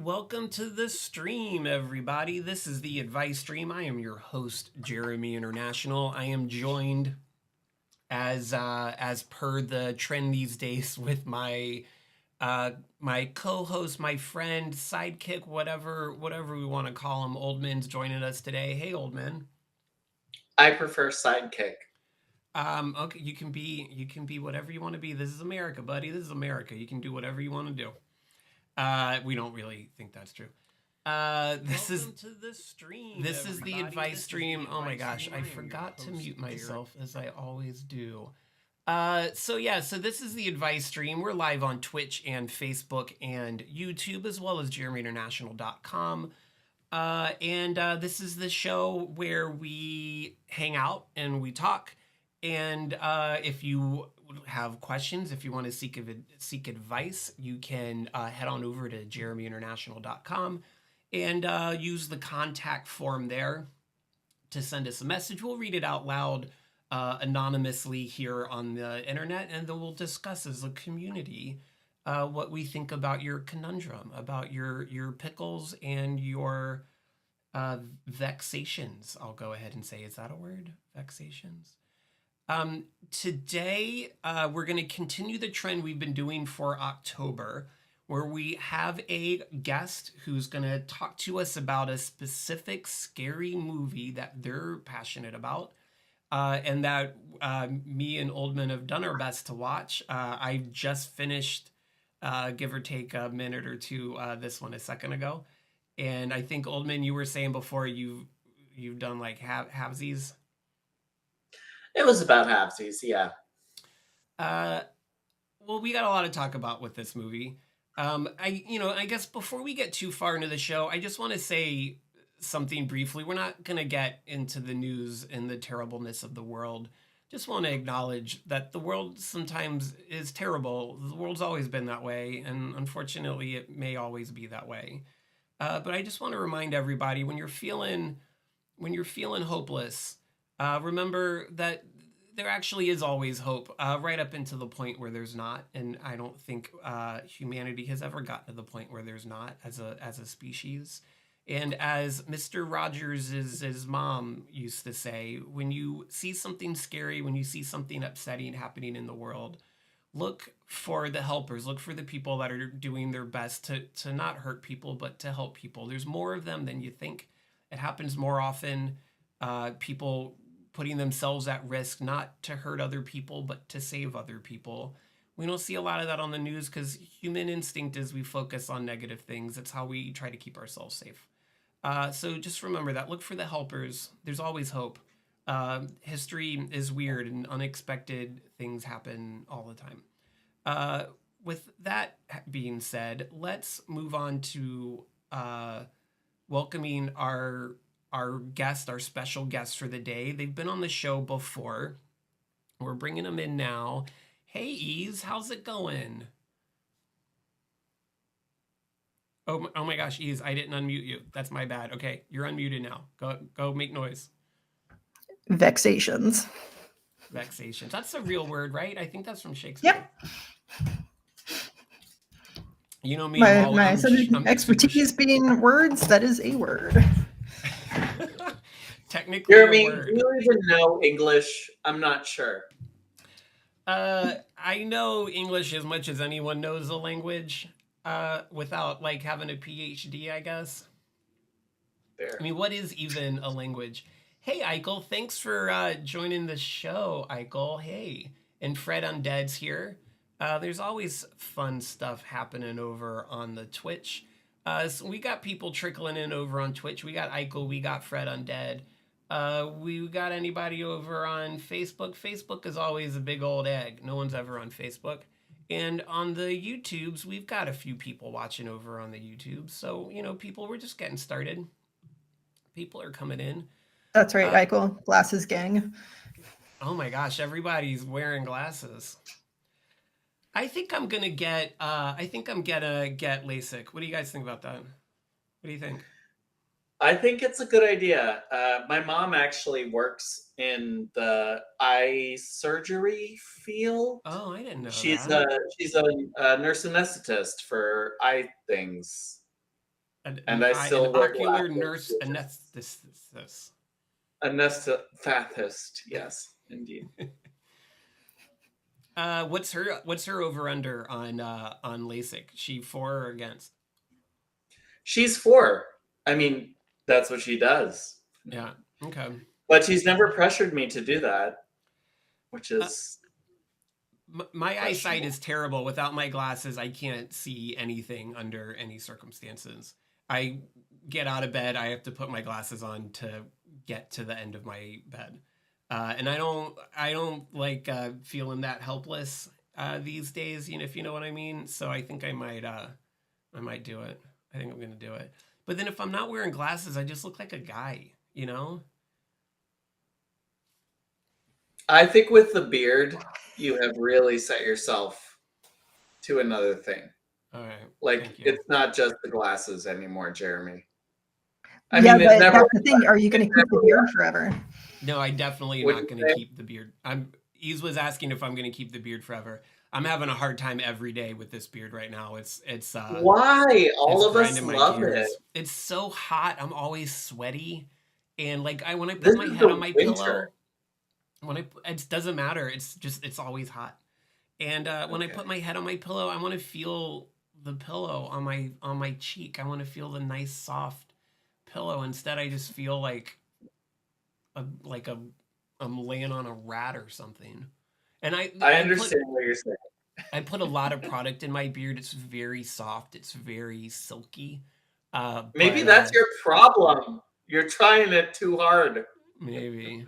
Welcome to the stream, everybody. This is the advice stream. I am your host, Jeremy International. I am joined as per the trend these days with my co-host, my friend, sidekick, whatever we want to call him. Oldman's joining us today. Hey, Oldman. I prefer sidekick. Okay, you can be whatever you want to be. This is America, buddy. This is America. You can do whatever you want to do. We don't really think that's true. This Welcome is to the stream. This is the advice stream. Oh my gosh, I forgot to mute myself as I always do. So this is the advice stream. We're live on Twitch and Facebook and YouTube as well as JeremyInternational.com. And this is the show where we hang out and we talk. And if you have questions, if you want to seek advice, you can head on over to JeremyInternational.com and use the contact form there to send us a message. We'll read it out loud anonymously here on the internet, and then we'll discuss as a community what we think about your conundrum, about your pickles and your vexations. I'll go ahead and say, is that a word? Vexations? Today, we're going to continue the trend we've been doing for October, where we have a guest who's going to talk to us about a specific scary movie that they're passionate about, and that me and Oldman have done our best to watch. I just finished, give or take a minute or two, this one a second ago, and I think Oldman, you were saying before you've done like halvesies. It was about halvesies, yeah. Well, we got a lot to talk about with this movie. I guess before we get too far into the show, I just want to say something briefly. We're not going to get into the news and the terribleness of the world. Just want to acknowledge that the world sometimes is terrible. The world's always been that way, and unfortunately, it may always be that way. But I just want to remind everybody, when you're feeling hopeless, remember that there actually is always hope, right up into the point where there's not. And I don't think humanity has ever gotten to the point where there's not as a species. And as Mr. Rogers' mom used to say, when you see something scary, when you see something upsetting happening in the world, look for the helpers, look for the people that are doing their best to not hurt people, but to help people. There's more of them than you think. It happens more often. People putting themselves at risk, not to hurt other people, but to save other people. We don't see a lot of that on the news because human instinct is we focus on negative things. That's how we try to keep ourselves safe. So just remember that. Look for the helpers. There's always hope. History is weird and unexpected things happen all the time. With that being said, let's move on to welcoming our guest, our special guest for the day. They've been on the show before. We're bringing them in now. Hey, Ease, how's it going? Oh my gosh, Ease, I didn't unmute you. That's my bad. Okay, you're unmuted now. Go make noise. Vexations. Vexations. That's a real word, right? I think that's from Shakespeare. Yep. You know me. My expertise being words, that is a word. Technically, Jeremy, do you even know English? I'm not sure. I know English as much as anyone knows a language, without like having a PhD, I guess. Fair. I mean, what is even a language? Hey, Eichel, thanks for joining the show, Eichel. Hey, and Fred Undead's here. There's always fun stuff happening over on the Twitch. So we got people trickling in over on Twitch. We got Eichel, we got Fred Undead. We got anybody over on Facebook. Facebook is always a big old egg. No one's ever on Facebook. And on the YouTubes, we've got a few people watching over on the YouTube. So, people, we're just getting started. People are coming in. That's right, Eichel. Glasses gang. Oh my gosh, everybody's wearing glasses. I think I'm gonna get LASIK. What do you guys think about that? What do you think? I think it's a good idea. My mom actually works in the eye surgery field. Oh, I didn't know she's that. She's a nurse anesthetist for eye things. and I still wear ocular glasses, nurse anesthetist. Anesthetist, yes, indeed. What's her over under on LASIK? She for or against? She's 4. I mean, that's what she does. Yeah. Okay. But she's never pressured me to do that, which is my eyesight is terrible. Without my glasses, I can't see anything under any circumstances. I get out of bed, I have to put my glasses on to get to the end of my bed. And I don't like feeling that helpless these days, if you know what I mean. So I think I might do it. I think I'm gonna do it. But then if I'm not wearing glasses, I just look like a guy, I think with the beard, you have really set yourself to another thing. All right. Like, it's not just the glasses anymore, Jeremy. I mean, but that's the thing. Are you going to keep the beard forever? No, I definitely am not going to keep the beard. Eve was asking if I'm going to keep the beard forever. I'm having a hard time every day with this beard right now. It's why? All of us love it. It's so hot. I'm always sweaty, and like when I put my head on my pillow, it doesn't matter. It's always hot. And when I put my head on my pillow, I want to feel the pillow on my cheek. I want to feel the nice soft pillow. Instead, I just feel like I'm laying on a rat or something. And I understand what you're saying. I put a lot of product in my beard. It's very soft. It's very silky. Maybe that's your problem. You're trying it too hard. Maybe.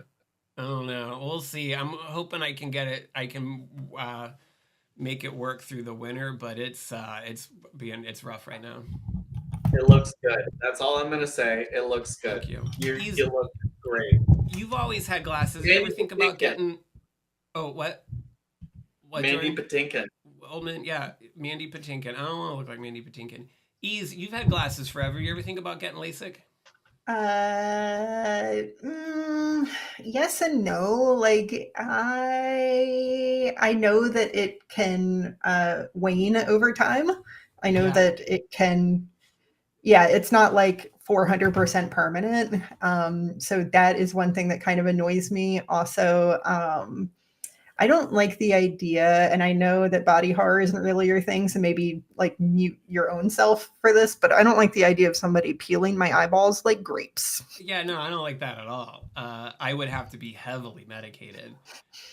I don't know. We'll see. I'm hoping I can get it. I can make it work through the winter, but it's rough right now. It looks good. That's all I'm gonna say. It looks good. Thank you. You look great. You've always had glasses. You ever think about getting? Oh, what? Mandy Patinkin. Oldman, yeah, Mandy Patinkin. I don't want to look like Mandy Patinkin. Ease, you've had glasses forever. You ever think about getting LASIK? Yes and no. Like I know that it can wane over time. I know that it can. Yeah, it's not like 400% permanent. So that is one thing that kind of annoys me. Also, I don't like the idea, and I know that body horror isn't really your thing, so maybe like mute your own self for this, but I don't like the idea of somebody peeling my eyeballs like grapes. Yeah, no, I don't like that at all. I would have to be heavily medicated.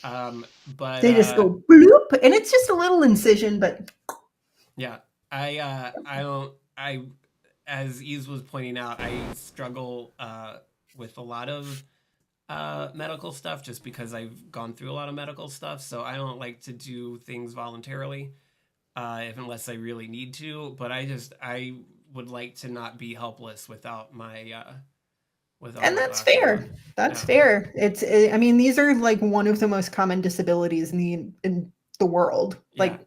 But they just go bloop, and it's just a little incision, but yeah, as Eve was pointing out, I struggle with a lot of medical stuff just because I've gone through a lot of medical stuff. So I don't like to do things voluntarily unless I really need to. But I would like to not be helpless without my and that's fair. That's fair. I mean, these are like one of the most common disabilities in the world. Yeah. Like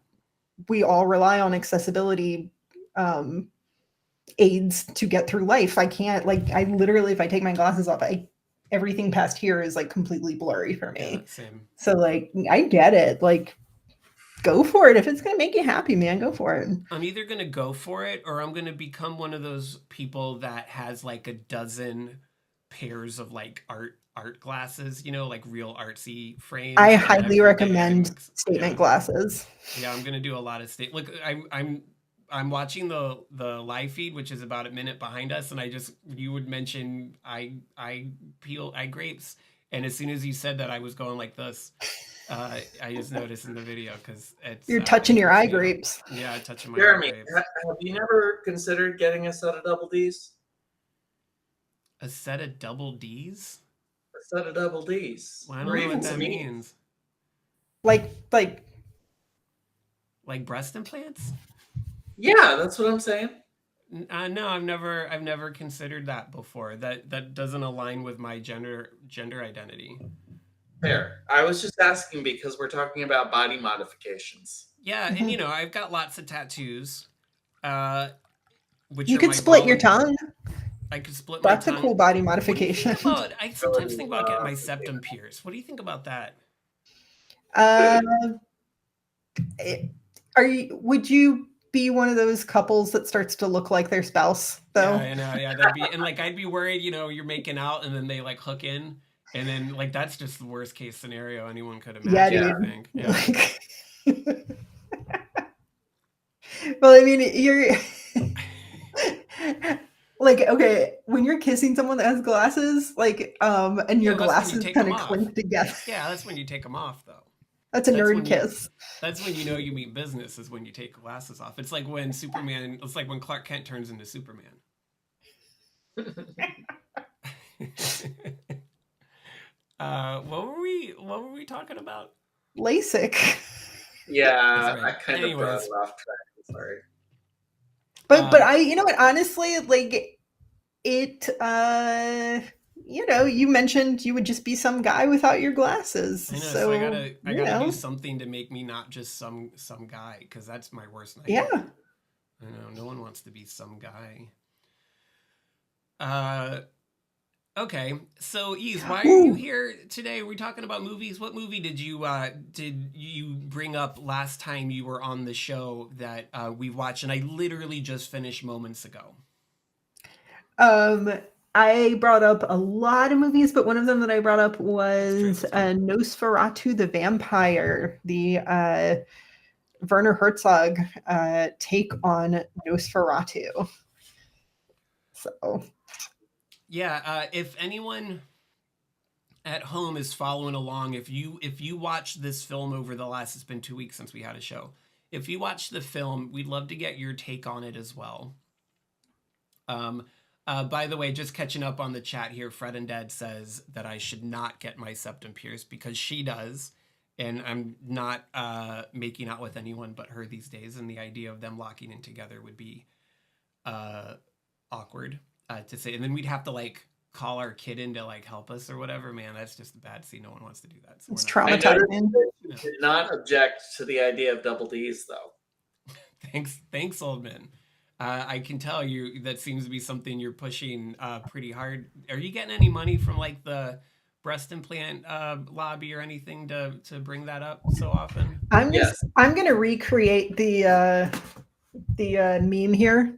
we all rely on accessibility aids to get through life. I can't, like, I literally, if I take my glasses off, everything past here is like completely blurry for me. Yeah, same. So like, I get it. Like, go for it. If it's going to make you happy, man, go for it. I'm either going to go for it or I'm going to become one of those people that has like a dozen pairs of like art glasses, like real artsy frames. I highly recommend statement glasses. Yeah, I'm going to do a lot of look, I'm watching the live feed, which is about a minute behind us, and you would mention I peel grapes, and as soon as you said that, I was going like this. I just noticed in the video because you're touching your eye grapes. Yeah, touching my Jeremy, eye grapes. Have you never considered getting a set of double Ds? A set of double Ds? A set of double Ds. Well, I don't know what that means. Like breast implants? Yeah, that's what I'm saying. No, I've never considered that before. That doesn't align with my gender identity. Fair. I was just asking because we're talking about body modifications. Yeah, and I've got lots of tattoos. Which you could split your tongue. I could split my tongue. That's a cool body modification. I sometimes think about getting my septum pierced. What do you think about that? Would you be one of those couples that starts to look like their spouse, though. Yeah, I know. Yeah, that'd be, and like I'd be worried, you're making out and then they like hook in, and then like that's just the worst case scenario anyone could Yeah, imagine. Yeah. I think. Yeah. Like, well, I mean, you're like, okay, when you're kissing someone that has glasses, like, and your Yeah, that's when you glasses take kind them of off. clink together. Yeah, that's when you take them off, though. That's a That's nerd when kiss. That's when you know you mean business, is when you take glasses off. It's like when Superman. It's like when Clark Kent turns into Superman. What were we talking about? LASIK. Yeah, That's right. I kind of brought Anyways. it off track. I'm sorry. But I, you know what, honestly, like it, you mentioned you would just be some guy without your glasses. I know, So I you gotta know, do something to make me not just some guy, because that's my worst nightmare. yeah. I know, no one wants to be some guy. Okay, so Yves, why are you here today? We're talking about movies. What movie did you bring up last time you were on the show that we watched? And I literally just finished moments ago. I brought up a lot of movies, but one of them that I brought up was That's true. Nosferatu the Vampyre, the Werner Herzog take on Nosferatu. So Yeah, if anyone at home is following along, if you watch this film over the last, it's been 2 weeks since we had a show. If you watch the film, we'd love to get your take on it as well. By the way, just catching up on the chat here, Fred and Dad says that I should not get my septum pierced because she does, and I'm not making out with anyone but her these days, and the idea of them locking in together would be awkward to say, and then we'd have to like call our kid in to like help us or whatever. Man, that's just a bad scene. No one wants to do that. So it's we're not. traumatizing. You did not object to the idea of double D's, though. Thanks, Oldman. I can tell you that seems to be something you're pushing pretty hard. Are you getting any money from like the breast implant lobby or anything to bring that up so often? I'm gonna recreate the meme here.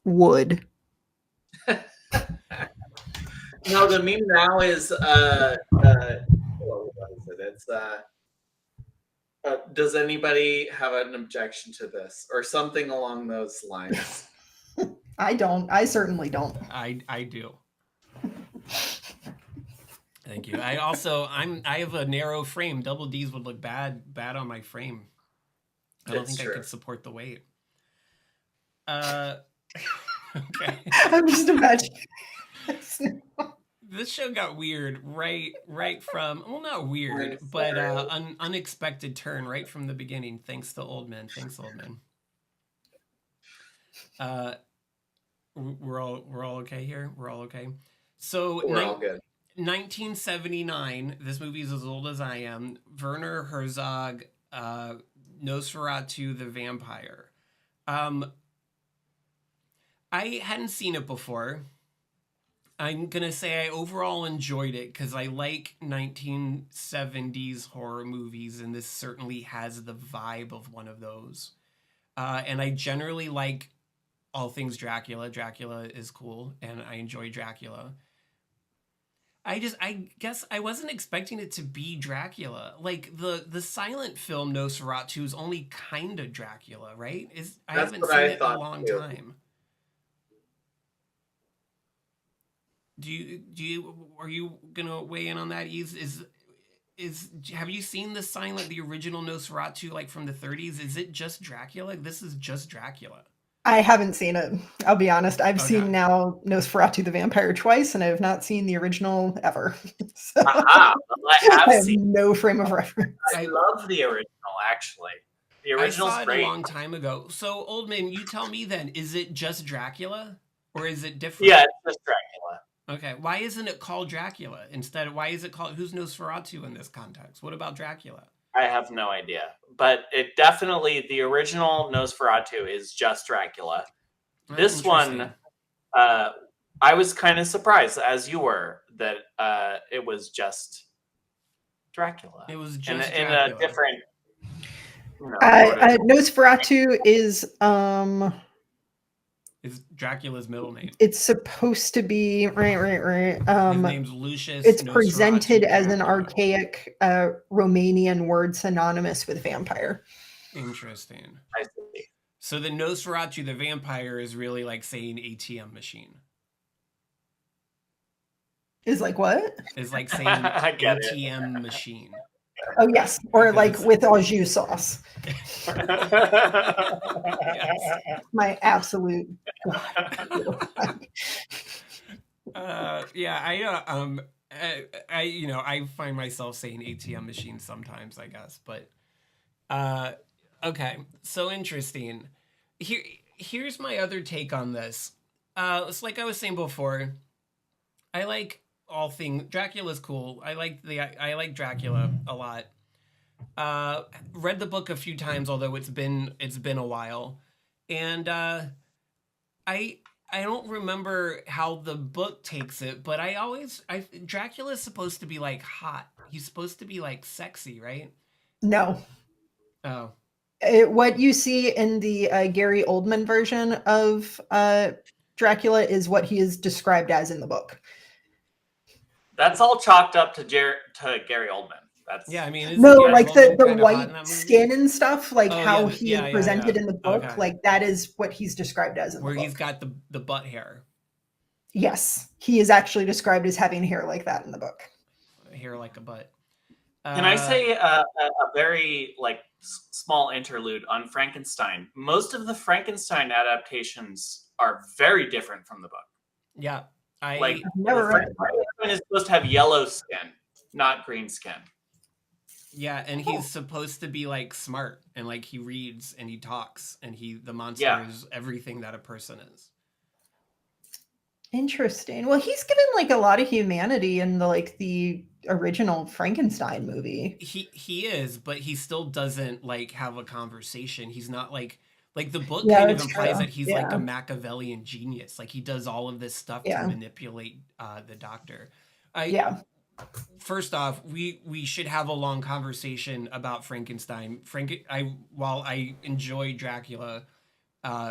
Wood. No, the meme now is what is it? It's does anybody have an objection to this or something along those lines? I don't. I certainly don't. I do. Thank you. I have a narrow frame. Double D's would look bad on my frame. I don't think I could support the weight. Okay. I'm just imagining. This show got weird right from, well, not weird, but unexpected turn right from the beginning. Thanks to Oldman. Thanks, Oldman. We're all okay here. We're all okay. So we're all good. 1979. This movie is as old as I am. Werner Herzog, Nosferatu the Vampyre. I hadn't seen it before. I'm going to say I overall enjoyed it because I like 1970s horror movies, and this certainly has the vibe of one of those. And I generally like all things Dracula. Dracula is cool, and I enjoy Dracula. I guess I wasn't expecting it to be Dracula. Like the silent film Nosferatu is only kind of Dracula, right? I haven't seen it in a long time. Are you gonna weigh in on that? Have you seen the original Nosferatu, like from the 30s? Is it just Dracula? This is just Dracula. I haven't seen it. I'll be honest. I've seen now Nosferatu the Vampyre twice, and I have not seen the original ever. So I have seen no frame of reference. I love the original, actually. The original's I saw it great. a long time ago. So, Oldman, you tell me then, is it just Dracula? Or is it different? Yeah, it's just Dracula. Okay, why isn't it called Dracula? Instead, why is it called, who's Nosferatu in this context? What about Dracula? I have no idea. But it definitely, the original Nosferatu is just Dracula. This one, I was kind of surprised, as you were, that it was just Dracula. It was just in a different... Nosferatu is Dracula's middle name. It's supposed to be right. His name's Lucius. It's Nosferatu presented as an Dracula. archaic Romanian word synonymous with vampire. Interesting. I see. So the Nosferatu the Vampyre is really like saying ATM machine. Is like what? Is like saying ATM machine. Oh yes, or like with au jus sauce. Yes. My absolute yeah, I find myself saying ATM machine sometimes, I guess, but okay, so interesting. Here's my other take on this. It's like I was saying before, I like all things Dracula's cool. I like Dracula a lot. Read the book a few times, although it's been a while, and I don't remember how the book takes it, but Dracula's supposed to be like hot. He's supposed to be like sexy, right? No. Oh. What you see in the Gary Oldman version of Dracula is what he is described as in the book. That's all chalked up to Gary Oldman. Yeah, I mean, like the white skin and stuff, like how he is presented in the book, like that is what he's described as in the book. Where he's got the butt hair. Yes, he is actually described as having hair like that in the book. Hair like a butt. Can I say a very small interlude on Frankenstein? Most of the Frankenstein adaptations are very different from the book. Yeah, I've never read it. Frankenstein is supposed to have yellow skin, not green skin. Yeah, and he's supposed to be like smart and like he reads and he talks and the monster is everything that a person is. Interesting. Well, he's given like a lot of humanity in the original Frankenstein movie. He is, but he still doesn't like have a conversation. He's not like the book kind of implies that he's like a Machiavellian genius. Like he does all of this stuff to manipulate the doctor. First off, we should have a long conversation about Frankenstein. While I enjoy Dracula,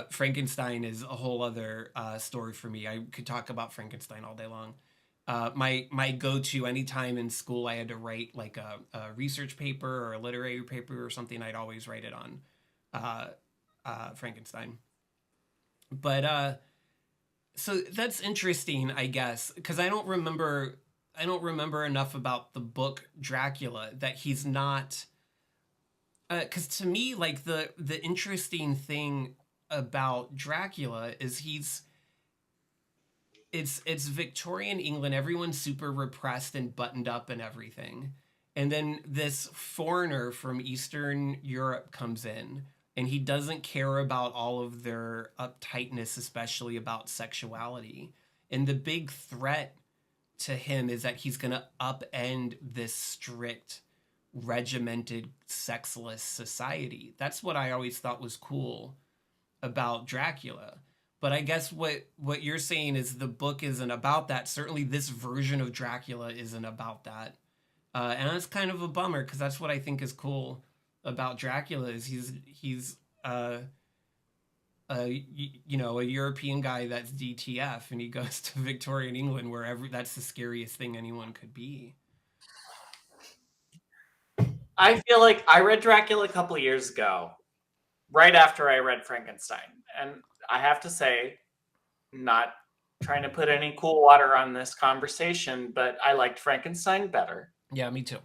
Frankenstein is a whole other story for me. I could talk about Frankenstein all day long. My go-to anytime in school I had to write like a research paper or a literary paper or something, I'd always write it on Frankenstein. But so that's interesting, I guess, because I don't remember enough about the book Dracula that he's not. Because to me, like the interesting thing about Dracula is it's Victorian England. Everyone's super repressed and buttoned up and everything, and then this foreigner from Eastern Europe comes in, and he doesn't care about all of their uptightness, especially about sexuality. And the big threat to him is that he's going to upend this strict, regimented, sexless society. That's what I always thought was cool about Dracula. But I guess what you're saying is the book isn't about that. Certainly this version of Dracula isn't about that. And that's kind of a bummer, because that's what I think is cool about Dracula is he's a European guy that's DTF, and he goes to Victorian England where that's the scariest thing anyone could be. I feel like I read Dracula a couple of years ago, right after I read Frankenstein. And I have to say, not trying to put any cool water on this conversation, but I liked Frankenstein better. Yeah, me too.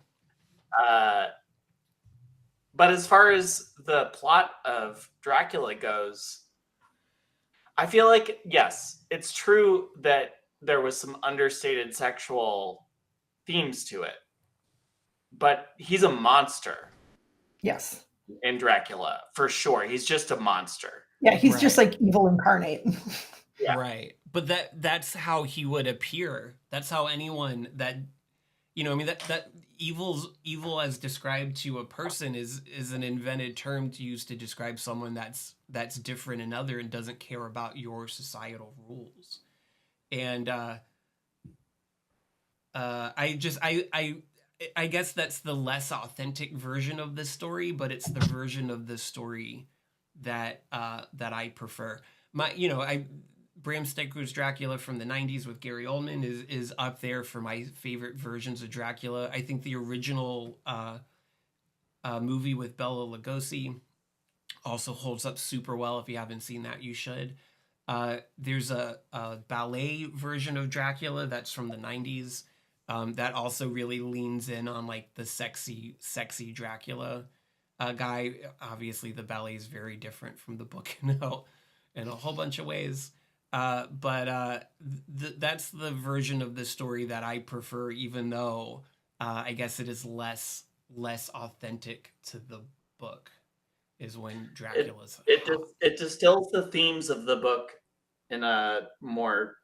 But as far as the plot of Dracula goes, I feel like, yes, it's true that there was some understated sexual themes to it, but he's a monster. Yes. In Dracula, for sure. He's just a monster. Yeah, he's just like evil incarnate. Yeah. Right. But that's how he would appear. That's how anyone that, that evil as described to a person is an invented term to use to describe someone that's different and other and doesn't care about your societal rules. And I guess that's the less authentic version of the story, but it's the version of the story that that I prefer. Bram Stoker's Dracula from the 90s with Gary Oldman is up there for my favorite versions of Dracula. I think the original movie with Bela Lugosi also holds up super well. If you haven't seen that, you should. There's a ballet version of Dracula that's from the 90s that also really leans in on like the sexy Dracula guy. Obviously, the ballet is very different from the book in a whole bunch of ways. But that's the version of the story that I prefer, even though I guess it is less authentic to the book. Is when Dracula's it distills the themes of the book in a more,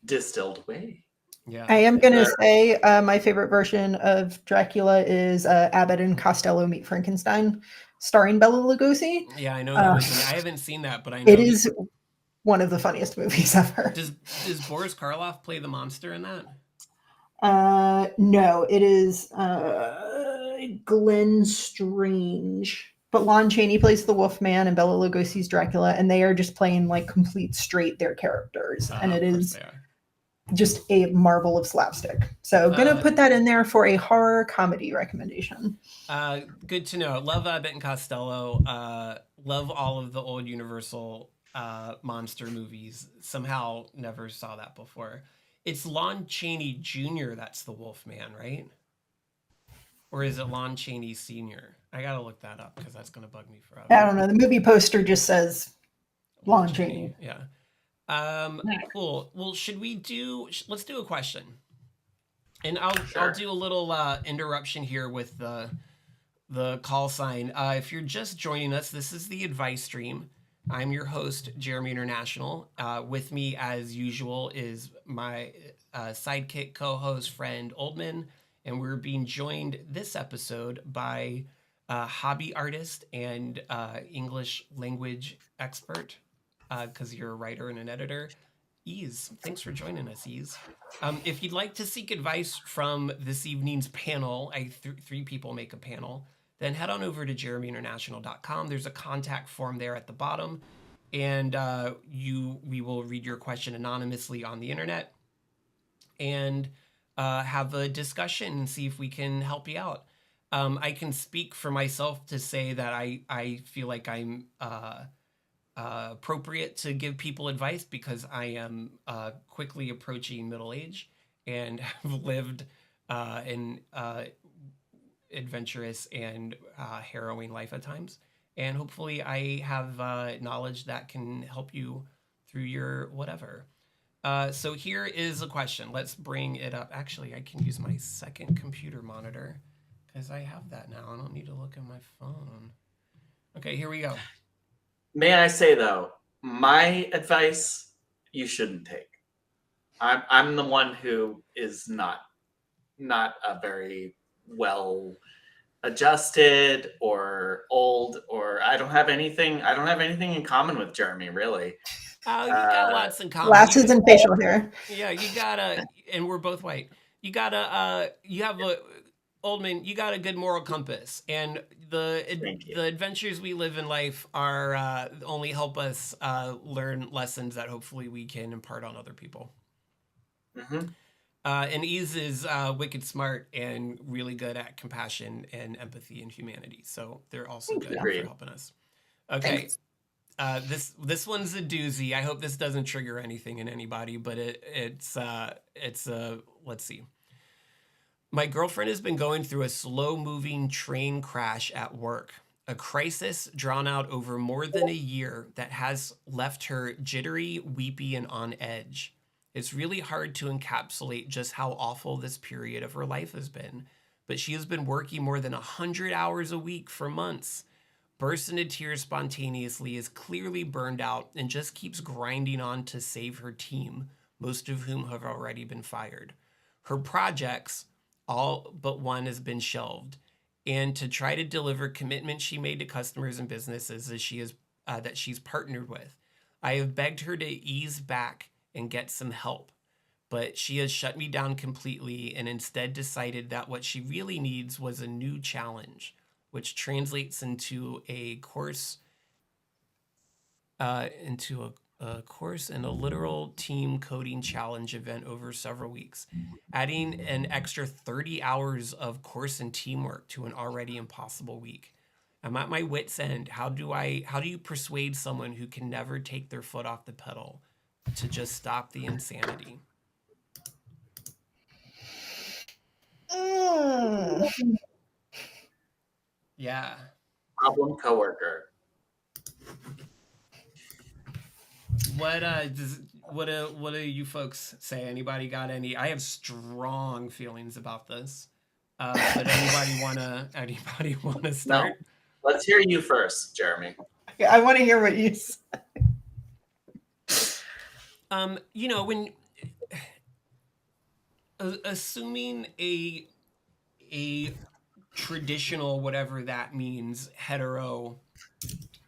distilled way. Yeah, I am going to say my favorite version of Dracula is Abbott and Costello Meet Frankenstein, starring Bela Lugosi. Yeah, I know that. I haven't seen that, but I know it is one of the funniest movies ever. Does Boris Karloff play the monster in that? No, it is Glenn Strange. But Lon Chaney plays the Wolfman and Bela Lugosi's Dracula, and they are just playing like complete straight their characters. And it is just a marvel of slapstick. So gonna put that in there for a horror comedy recommendation. Good to know. Love Abbott and Costello. Love all of the old Universal monster movies. Somehow never saw that before. It's Lon Chaney Jr. that's the Wolfman, right? Or is it Lon Chaney Sr.? I gotta look that up because that's gonna bug me forever. I don't know. The movie poster just says Lon Chaney. Yeah. Cool. Well, let's do a question. And I'll do a little interruption here with the call sign. If you're just joining us, this is the advice stream. I'm your host, Jeremy International. With me, as usual, is my sidekick co-host friend Oldmin, and we're being joined this episode by hobby artist and English language expert, because you're a writer and an editor, Ease. Thanks for joining us, Ease. If you'd like to seek advice from this evening's panel, three people make a panel, then head on over to jeremyinternational.com. There's a contact form there at the bottom, and we will read your question anonymously on the internet and have a discussion and see if we can help you out. I can speak for myself to say that I feel like I'm appropriate to give people advice because I am quickly approaching middle age and have lived in adventurous and harrowing life at times, and hopefully I have knowledge that can help you through your whatever. So here is a question. Let's bring it up. Actually, I can use my second computer monitor because I have that now. I don't need to look at my phone. Okay, here we go. May I say though, my advice you shouldn't take. I'm the one who is not a very well adjusted or old, or I don't have anything in common with Jeremy, really. You got lots in common. Glasses and facial hair. Yeah, you gotta, and we're both white. You gotta, Oldman, you got a good moral compass, and the adventures we live in life are only help us learn lessons that hopefully we can impart on other people. Mm-hmm. And Ease is wicked smart and really good at compassion and empathy and humanity. So they're also good for helping us. Okay. This one's a doozy. I hope this doesn't trigger anything in anybody, but it's let's see. My girlfriend has been going through a slow-moving train crash at work, a crisis drawn out over more than a year that has left her jittery, weepy, and on edge. It's really hard to encapsulate just how awful this period of her life has been, but she has been working more than 100 hours a week for months, bursts into tears spontaneously, is clearly burned out, and just keeps grinding on to save her team, most of whom have already been fired. Her projects, all but one, has been shelved, and to try to deliver commitments she made to customers and businesses that she's partnered with. I have begged her to ease back and get some help, but she has shut me down completely and instead decided that what she really needs was a new challenge, which translates into a course and a literal team coding challenge event over several weeks, adding an extra 30 hours of course and teamwork to an already impossible week. I'm at my wit's end. How do you persuade someone who can never take their foot off the pedal to just stop the insanity? Yeah. Problem coworker. What do you folks say? Anybody got any? I have strong feelings about this. But anybody wanna start? No. Let's hear you first, Jeremy. I want to hear what you say. When assuming a traditional, whatever that means, hetero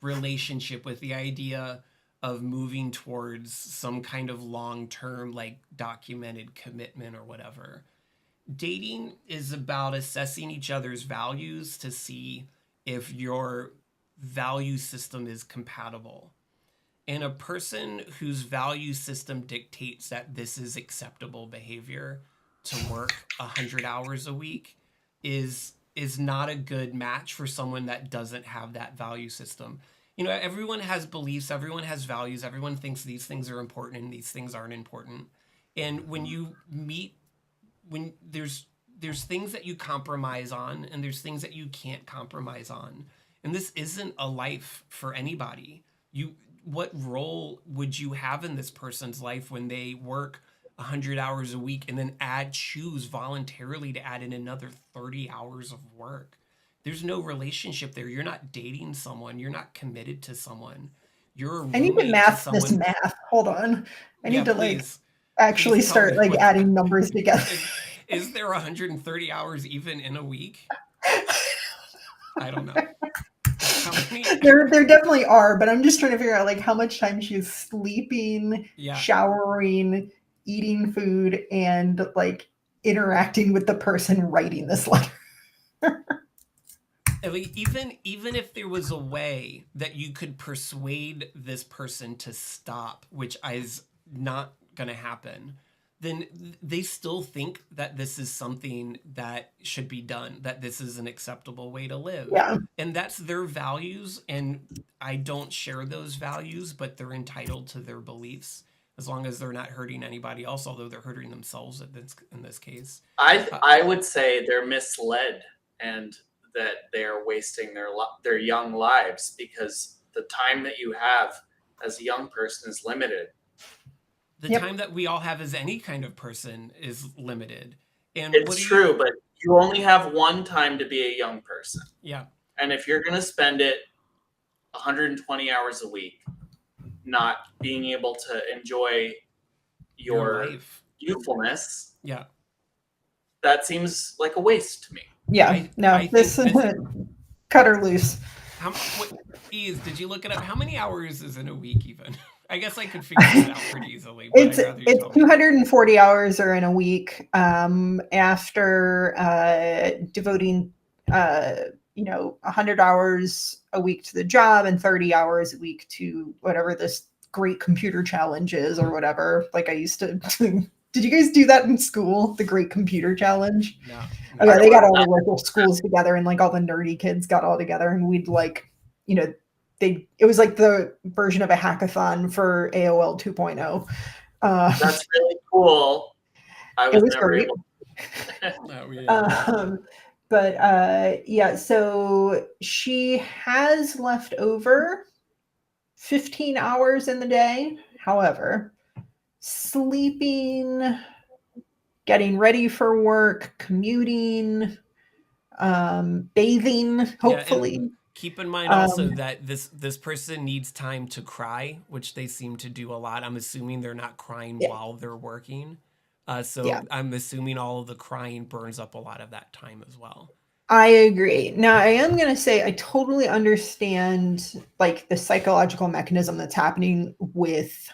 relationship with the idea of moving towards some kind of long-term, like, documented commitment or whatever. Dating is about assessing each other's values to see if your value system is compatible. And a person whose value system dictates that this is acceptable behavior to work 100 hours a week is not a good match for someone that doesn't have that value system. Everyone has beliefs, everyone has values, everyone thinks these things are important and these things aren't important. And when there's things that you compromise on and there's things that you can't compromise on. And this isn't a life for anybody. What role would you have in this person's life when they work 100 hours a week and then choose voluntarily to add in another 30 hours of work? There's no relationship there. You're not dating someone. You're not committed to someone. You're a roommate. I need to math this math. Hold on. I need to please, actually start adding numbers together. Is there 130 hours even in a week? I don't know. There definitely are, but I'm just trying to figure out how much time she's sleeping, showering, eating food, and interacting with the person writing this letter. Even if there was a way that you could persuade this person to stop, which is not going to happen, then they still think that this is something that should be done, that this is an acceptable way to live. Yeah. And that's their values, and I don't share those values, but they're entitled to their beliefs as long as they're not hurting anybody else, although they're hurting themselves in this case. I would say they're misled and that they're wasting their young lives because the time that you have as a young person is limited. The time that we all have as any kind of person is limited. And it's true, but you only have one time to be a young person. Yeah. And if you're going to spend it 120 hours a week not being able to enjoy your life, youthfulness, that seems like a waste to me. Yeah. This cut her loose. Did you look it up? How many hours is in a week even? I guess I could figure it out pretty easily. It's 240 hours are in a week after devoting 100 hours a week to the job and 30 hours a week to whatever this great computer challenge is or whatever. I used to did you guys do that in school? The great computer challenge? No. Okay, they got all the local schools together and all the nerdy kids got all together and we'd it was the version of a hackathon for AOL 2.0. That's really cool. I was never great. able. So she has left over 15 hours in the day. However, sleeping, getting ready for work, commuting, bathing, hopefully. Keep in mind also that this person needs time to cry, which they seem to do a lot. I'm assuming they're not crying while they're working. I'm assuming all of the crying burns up a lot of that time as well. I agree. Now, I am going to say I totally understand the psychological mechanism that's happening with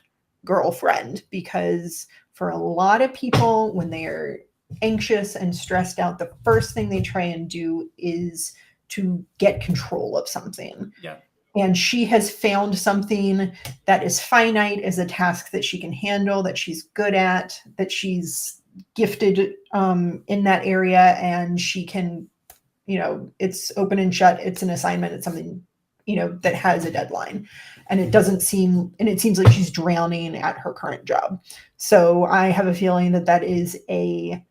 girlfriend, because for a lot of people, when they are anxious and stressed out, the first thing they try and do is to get control of something. Yeah. And she has found something that is finite, as a task that she can handle, that she's good at, that she's gifted in that area, and she can, it's open and shut. It's an assignment. It's something, that has a deadline, and it seems like she's drowning at her current job. So I have a feeling that is a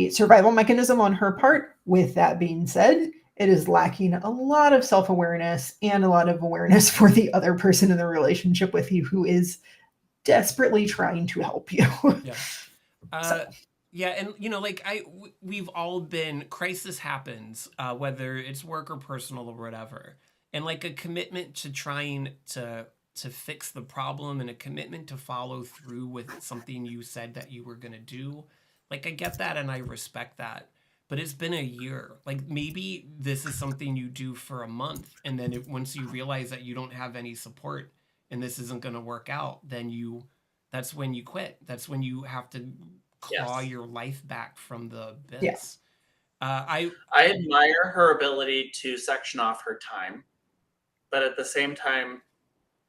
survival mechanism on her part. With that being said, it is lacking a lot of self-awareness and a lot of awareness for the other person in the relationship with you, who is desperately trying to help you. Yeah. Yeah, and we've all been, crisis happens, whether it's work or personal or whatever, and like a commitment to trying to fix the problem, and a commitment to follow through with something you said that you were gonna do. Like, I get that and I respect that, but it's been a year. Like, maybe this is something you do for a month, and then once you realize that you don't have any support and this isn't gonna work out, then that's when you quit. That's when you have to claw your life back from the abyss. Yes. I admire her ability to section off her time, but at the same time,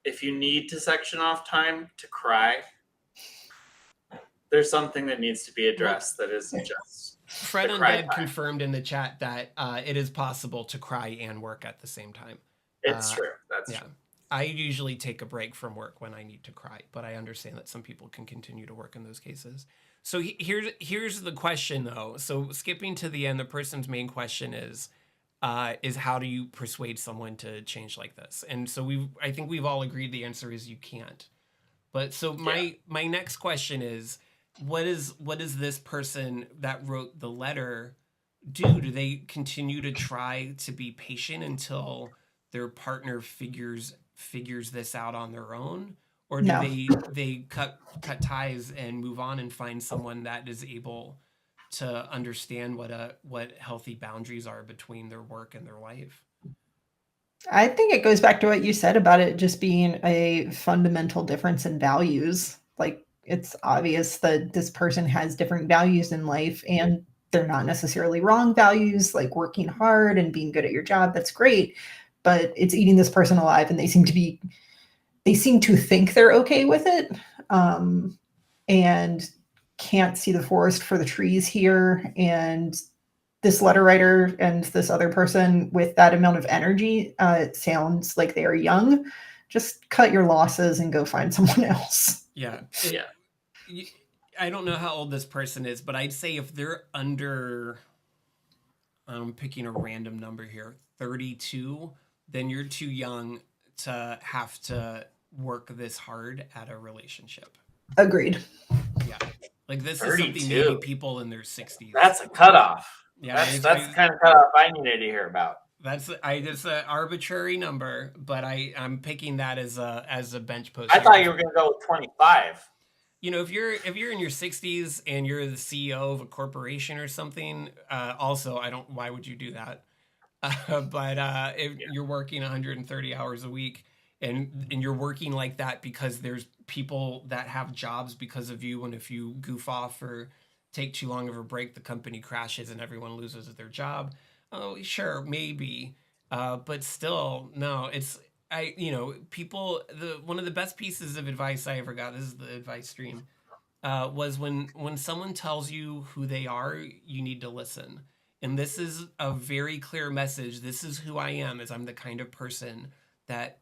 if you need to section off time to cry, there's something that needs to be addressed that isn't just Fred Undead confirmed in the chat that it is possible to cry and work at the same time. It's true. That's true. I usually take a break from work when I need to cry, but I understand that some people can continue to work in those cases. So here's the question, though. So skipping to the end, the person's main question is how do you persuade someone to change like this? And so I think we've all agreed the answer is you can't. But so my next question is, what is this person that wrote the letter do? Do they continue to try to be patient until their partner figures this out on their own? Or do they cut ties and move on and find someone that is able to understand what healthy boundaries are between their work and their life? I think it goes back to what you said about it just being a fundamental difference in values. Like, it's obvious that this person has different values in life, and they're not necessarily wrong values, like working hard and being good at your job. That's great, but it's eating this person alive, and they seem to think they're okay with it, and can't see the forest for the trees here. And this letter writer and this other person with that amount of energy, it sounds like they are young. Just cut your losses and go find someone else. Yeah. I don't know how old this person is, but I'd say if they're under, I'm picking a random number here, 32, then you're too young to have to work this hard at a relationship. Agreed. Yeah. Like, this 32. Is something maybe people in their 60s. That's a cutoff. Yeah, that's the kind of cutoff I needed to hear about. That's an arbitrary number, but I'm picking that as a bench post. I thought you were going to go with 25. If you're in your 60s and you're the CEO of a corporation or something, also why would you do that? But if you're working 130 hours a week and you're working like that because there's people that have jobs because of you, and if you goof off or take too long of a break, the company crashes and everyone loses their job. Oh, sure, maybe, but still, no. It's people. One of the best pieces of advice I ever got. This is the advice stream. Was when someone tells you who they are, you need to listen. And this is a very clear message. This is who I am. Is I'm the kind of person that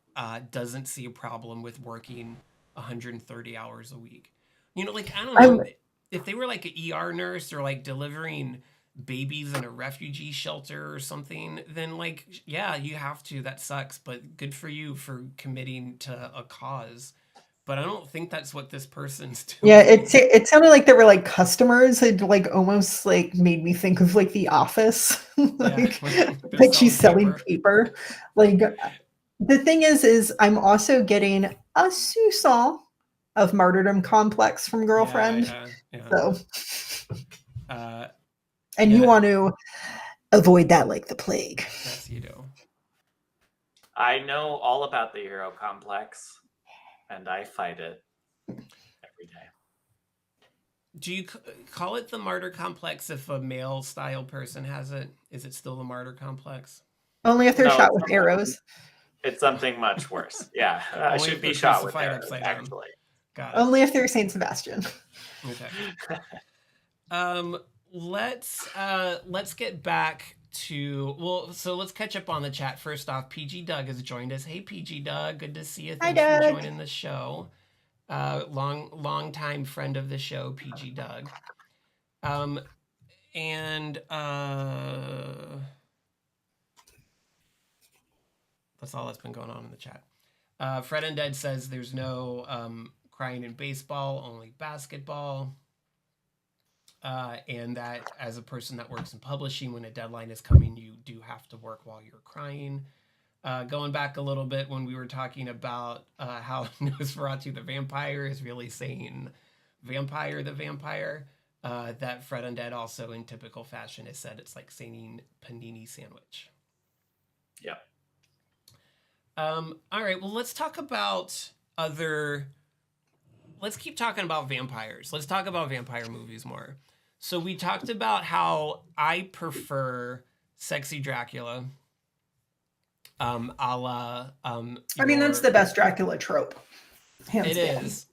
doesn't see a problem with working 130 hours a week. I don't know. If they were like an ER nurse or like delivering babies in a refugee shelter or something, then you have to. That sucks, but good for you for committing to a cause. But I don't think that's what this person's doing. Yeah, it sounded like they were like customers. It almost made me think of The Office. She's selling paper. The thing is I'm also getting a soupçon of martyrdom complex from girlfriend. Yeah. So, and you want to avoid that like the plague. Yes, you do. I know all about the hero complex. and I fight it every day. Do you call it the martyr complex if a male style person has it? Is it still the martyr complex? Only if they're shot with arrows. It's something much worse. Yeah, I should be shot with arrows, actually. Got it. Only if they're Saint Sebastian. Okay. Let's get back to so let's catch up on the chat. First off, PG Doug has joined us. Hey PG Doug, good to see you. Thanks for joining the show. Long time friend of the show, PG Doug. And that's all that's been going on in the chat. Fred Undead says there's no crying in baseball, only basketball. And that as a person that works in publishing, when a deadline is coming, you do have to work while you're crying. Going back a little bit when we were talking about how Nosferatu the Vampyre is really saying Vampire the Vampire, that Fred Undead also in typical fashion has said it's like saying panini sandwich. Yep. All right, well, let's talk about let's keep talking about vampires. Let's talk about vampire movies more. So we talked about how I prefer Sexy Dracula. I mean, that's the best Dracula trope. It is.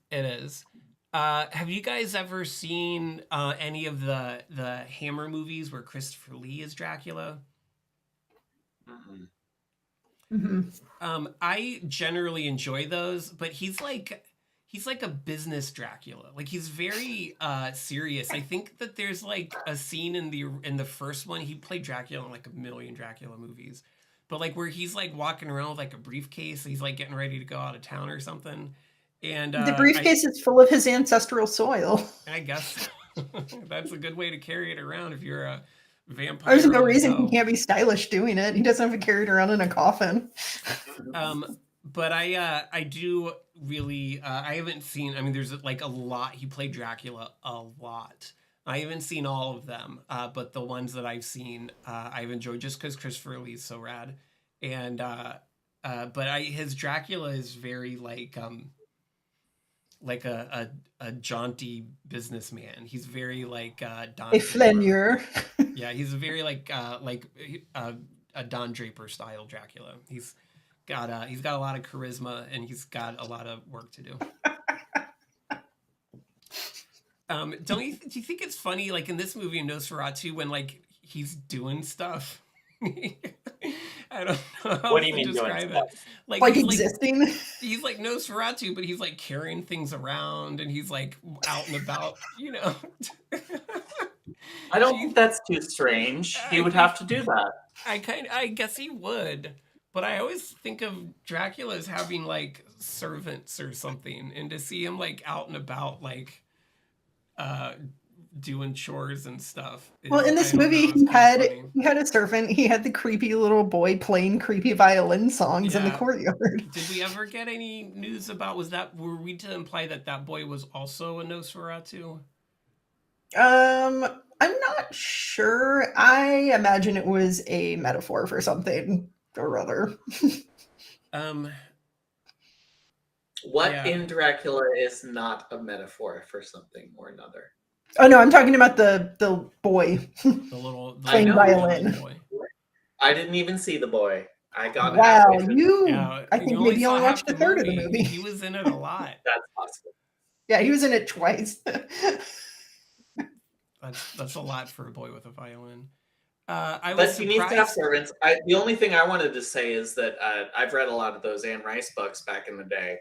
Have you guys ever seen any of the Hammer movies where Christopher Lee is Dracula? I generally enjoy those, but he's like a business Dracula. Like he's very serious. I think that there's like a scene in the first one. He played Dracula in like a million Dracula movies, but like where he's like walking around with like a briefcase. He's like getting ready to go out of town or something. And the briefcase is full of his ancestral soil. I guess that's a good way to carry it around if you're a vampire. There's no reason he can't be stylish doing it. He doesn't have to carry it around in a coffin. But I do really I haven't seen. I mean, there's like a lot. He played Dracula a lot. I haven't seen all of them, but the ones that I've seen, I've enjoyed just because Christopher Lee is so rad. And but his Dracula is very like a jaunty businessman. He's very like Don a flaneur. Yeah, he's very like a Don Draper style Dracula. He's got a lot of charisma and he's got a lot of work to do. Do you think it's funny like in this movie in Nosferatu when like he's doing stuff? I don't know how what do you mean describe doing it. stuff? Like existing? He's like Nosferatu, but he's like carrying things around and he's like out and about, you know. I don't think that's too strange. He would have to do that. I guess he would. But I always think of Dracula as having like servants or something, and to see him like out and about like doing chores and stuff. Well, in this movie, he had a servant. He had the creepy little boy playing creepy violin songs in the courtyard. Did we ever get any news about? Were we to imply that boy was also a Nosferatu? I'm not sure. I imagine it was a metaphor for something or other. What in Dracula is not a metaphor for something or another? Oh no, I'm talking about the boy. The little playing violin. Boy. I didn't even see the boy. I got I think maybe you only watched a third of the movie. He was in it a lot. That's possible. Yeah, he was in it twice. That's a lot for a boy with a violin. But he needs to have servants. The only thing I wanted to say is that I've read a lot of those Anne Rice books back in the day,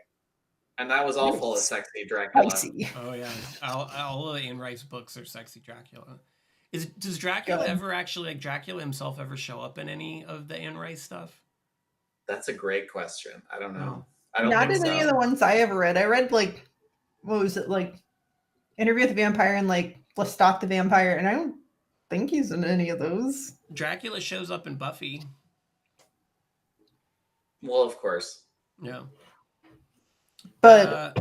and that was all full of sexy Dracula. Oh yeah, all of the Anne Rice books are sexy Dracula. Does Dracula ever actually, like Dracula himself, ever show up in any of the Anne Rice stuff? That's a great question. I don't know. Not in any of the ones I ever read. I read like, what was it, like Interview with the Vampire and like Lestat the Vampire, and I don't think he's in any of those. Dracula shows up in Buffy. Well, of course. Yeah. But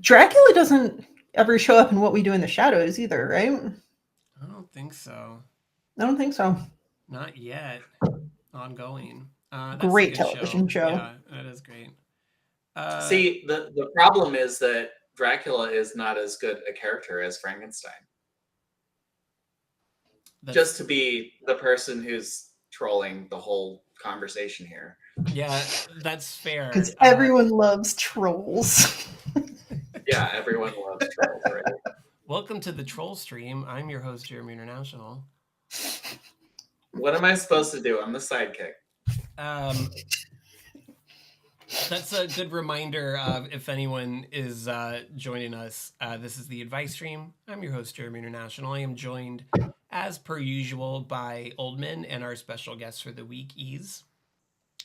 Dracula doesn't ever show up in What We Do in the Shadows either, right? I don't think so. Not yet. Ongoing. Great television show. Yeah, that is great. See, the problem is that Dracula is not as good a character as Frankenstein. Just to be the person who's trolling the whole conversation here. Yeah, that's fair. Because everyone loves trolls. Yeah, everyone loves trolls, right? Welcome to the Troll Stream. I'm your host, Jeremy International. What am I supposed to do? I'm the sidekick. That's a good reminder of if anyone is joining us. This is the Advice Stream. I'm your host, Jeremy International. I am joined, as per usual, by Oldmin and our special guest for the week, Ease.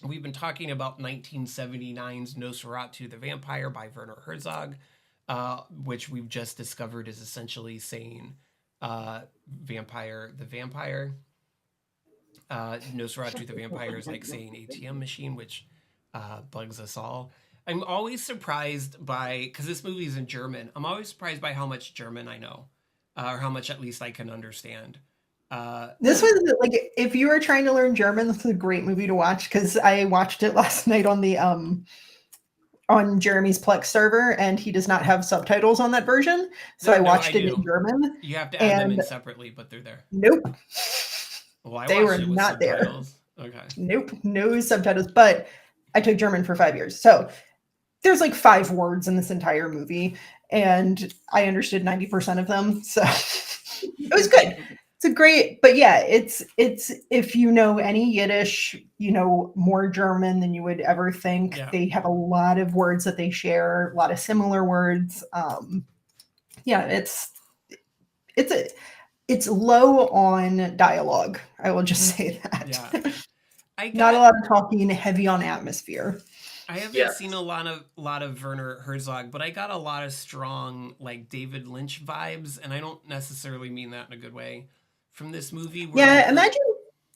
We've been talking about 1979's Nosferatu the Vampyre by Werner Herzog, which we've just discovered is essentially saying Vampire the Vampire. Nosferatu the Vampyre is like saying ATM machine, which bugs us all. I'm always surprised by, because this movie is in German, I'm always surprised by how much German I know, or how much at least I can understand. This was like, if you were trying to learn German, this is a great movie to watch, because I watched it last night on the on Jeremy's Plex server, and he does not have subtitles on that version, so I watched it in German. You have to add them in separately, but they're there. Nope. Well, they were not subtitles. There. Okay. Nope, no subtitles. But I took German for 5 years, so there's like 5 words in this entire movie, and I understood 90% of them. So it was good. It's a great, but yeah, it's if you know any Yiddish, you know more German than you would ever think. Yeah. They have a lot of words that they share, a lot of similar words. Yeah, it's low on dialogue. I will just say that. Yeah. Not a lot of talking, heavy on atmosphere. I haven't seen a lot of Werner Herzog, but I got a lot of strong like David Lynch vibes, and I don't necessarily mean that in a good way from this movie. Yeah, imagine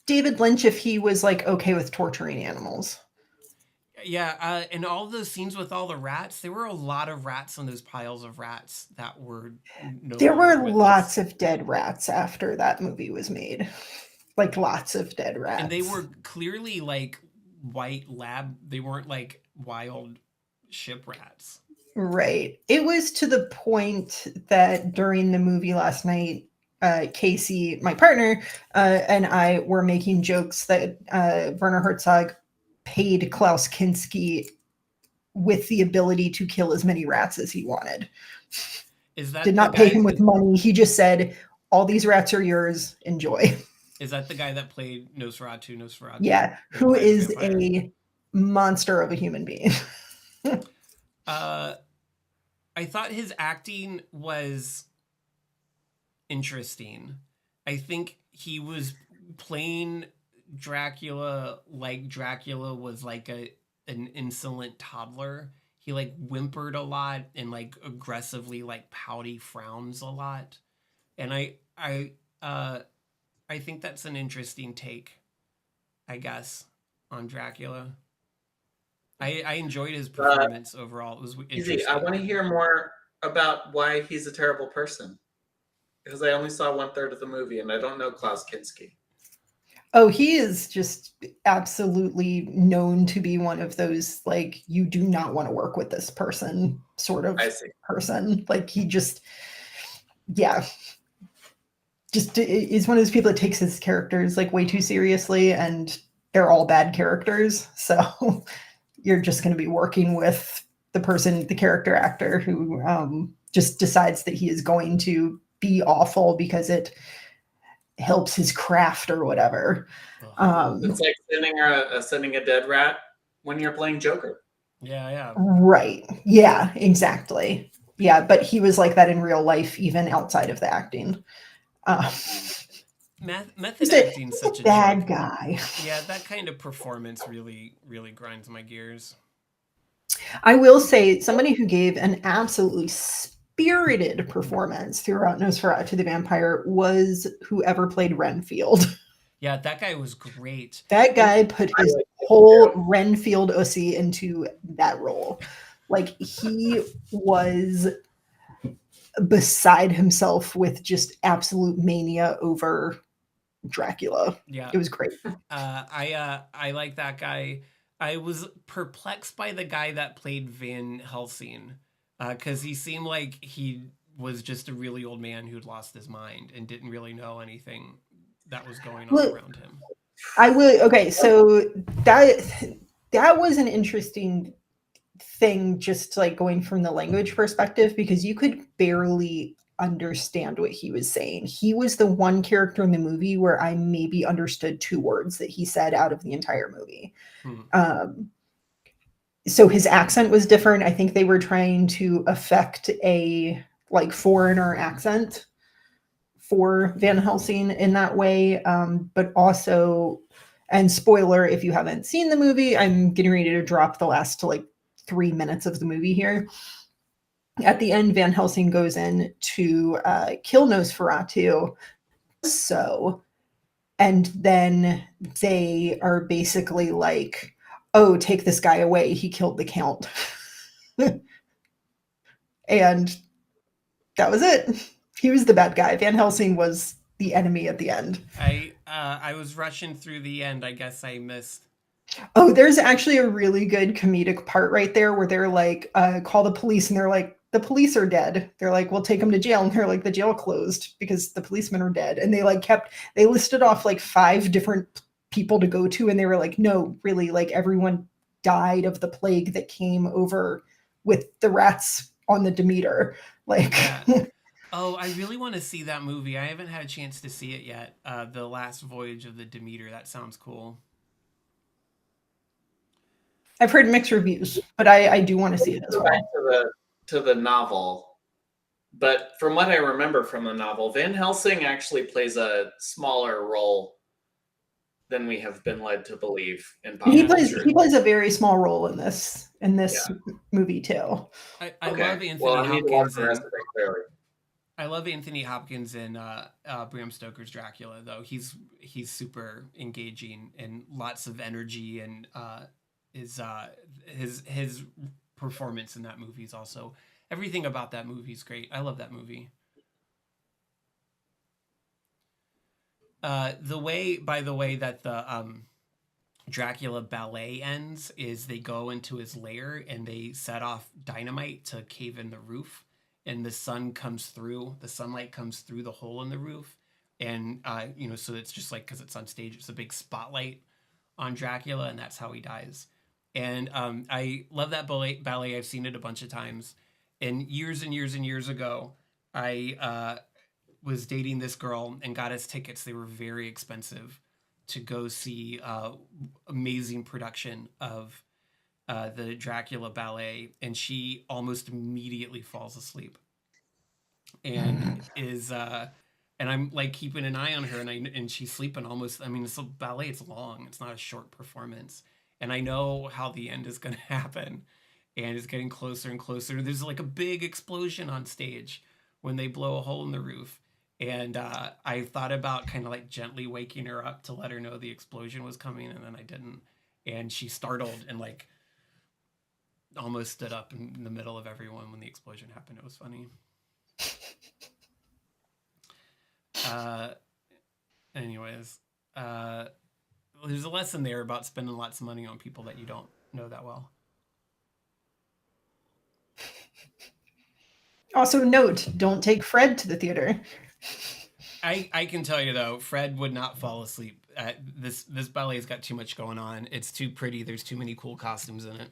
David Lynch if he was like okay with torturing animals. Yeah, and all those scenes with all the rats, there were a lot of rats on those piles of rats that were. There were lots of dead rats after that movie was made. Like lots of dead rats. And they were clearly like white lab. They weren't like wild ship rats. Right. It was to the point that during the movie last night, Casey, my partner, and I were making jokes that Werner Herzog paid Klaus Kinski with the ability to kill as many rats as he wanted. Did not pay him with money. He just said, all these rats are yours. Enjoy. Is that the guy that played Nosferatu? Yeah, who is a monster of a human being. I thought his acting was interesting. I think he was playing Dracula like Dracula was like an insolent toddler. He like whimpered a lot and like aggressively like pouty frowns a lot. And I think that's an interesting take, I guess, on Dracula. I enjoyed his performance overall. It was interesting. I want to hear more about why he's a terrible person. Because I only saw 1/3 of the movie, and I don't know Klaus Kinski. Oh, he is just absolutely known to be one of those, like, you do not want to work with this person sort of person. Like, he just, just is one of those people that takes his characters like way too seriously, and they're all bad characters. So you're just going to be working with the character actor who just decides that he is going to be awful because it helps his craft or whatever. It's like sending a dead rat when you're playing Joker. Yeah. Right. Yeah, exactly. Yeah, but he was like that in real life, even outside of the acting. Method acting such a bad joke. Guy. Yeah, that kind of performance really grinds my gears. I will say, somebody who gave an absolutely spirited performance throughout Nosferatu the Vampyre was whoever played Renfield. Yeah, that guy was great. That guy put his whole Renfield Ussy into that role. Like, he was beside himself with just absolute mania over Dracula. Yeah, it was great. I like that guy. I was perplexed by the guy that played Van Helsing, because he seemed like he was just a really old man who'd lost his mind and didn't really know anything that was going on Well, around him. I would okay, so that was an interesting thing, just like going from the language perspective, because you could barely understand what he was saying. He was the one character in the movie where I maybe understood 2 words that he said out of the entire movie. So his accent was different. I think they were trying to affect a like foreigner accent for Van Helsing in that way, but also, and spoiler if you haven't seen the movie, I'm getting ready to drop the last like 3 minutes of the movie here. At the end, Van Helsing goes in to kill Nosferatu. So, and then they are basically like, "Oh, take this guy away. He killed the count," and that was it. He was the bad guy. Van Helsing was the enemy at the end. I was rushing through the end. I guess I missed. Oh, there's actually a really good comedic part right there where they're like, call the police, and they're like, the police are dead. They're like, we'll take them to jail. And they're like, the jail closed because the policemen are dead. And they listed off like 5 different people to go to. And they were like, no, really, like everyone died of the plague that came over with the rats on the Demeter. Like, Yeah. Oh, I really want to see that movie. I haven't had a chance to see it yet. The Last Voyage of the Demeter. That sounds cool. I've heard mixed reviews, but I do want to see it as well. Back to the novel, but from what I remember from the novel, Van Helsing actually plays a smaller role than we have been led to believe in pop culture. He plays a very small role in this movie too. I love Anthony Hopkins. I love Anthony Hopkins in Bram Stoker's Dracula, though. He's super engaging and lots of energy, and his performance in that movie is also, everything about that movie is great. I love that movie. By the way that the Dracula ballet ends is they go into his lair and they set off dynamite to cave in the roof, and the sunlight comes through the hole in the roof, and so it's just like, because it's on stage, it's a big spotlight on Dracula, and that's how he dies. And I love that ballet. I've seen it a bunch of times. And years ago, I was dating this girl and got us tickets. They were very expensive to go see amazing production of the Dracula ballet, and she almost immediately falls asleep and and I'm like keeping an eye on her, and she's sleeping almost. I mean, it's a ballet, it's long, it's not a short performance, and I know how the end is going to happen, and it's getting closer and closer. There's like a big explosion on stage when they blow a hole in the roof, and I thought about kind of like gently waking her up to let her know the explosion was coming, and then I didn't, and she startled and like almost stood up in the middle of everyone when the explosion happened. It was funny. Anyways, there's a lesson there about spending lots of money on people that you don't know that well. Also, note, don't take Fred to the theater. I can tell you though, Fred would not fall asleep. This ballet's got too much going on. It's too pretty. There's too many cool costumes in it.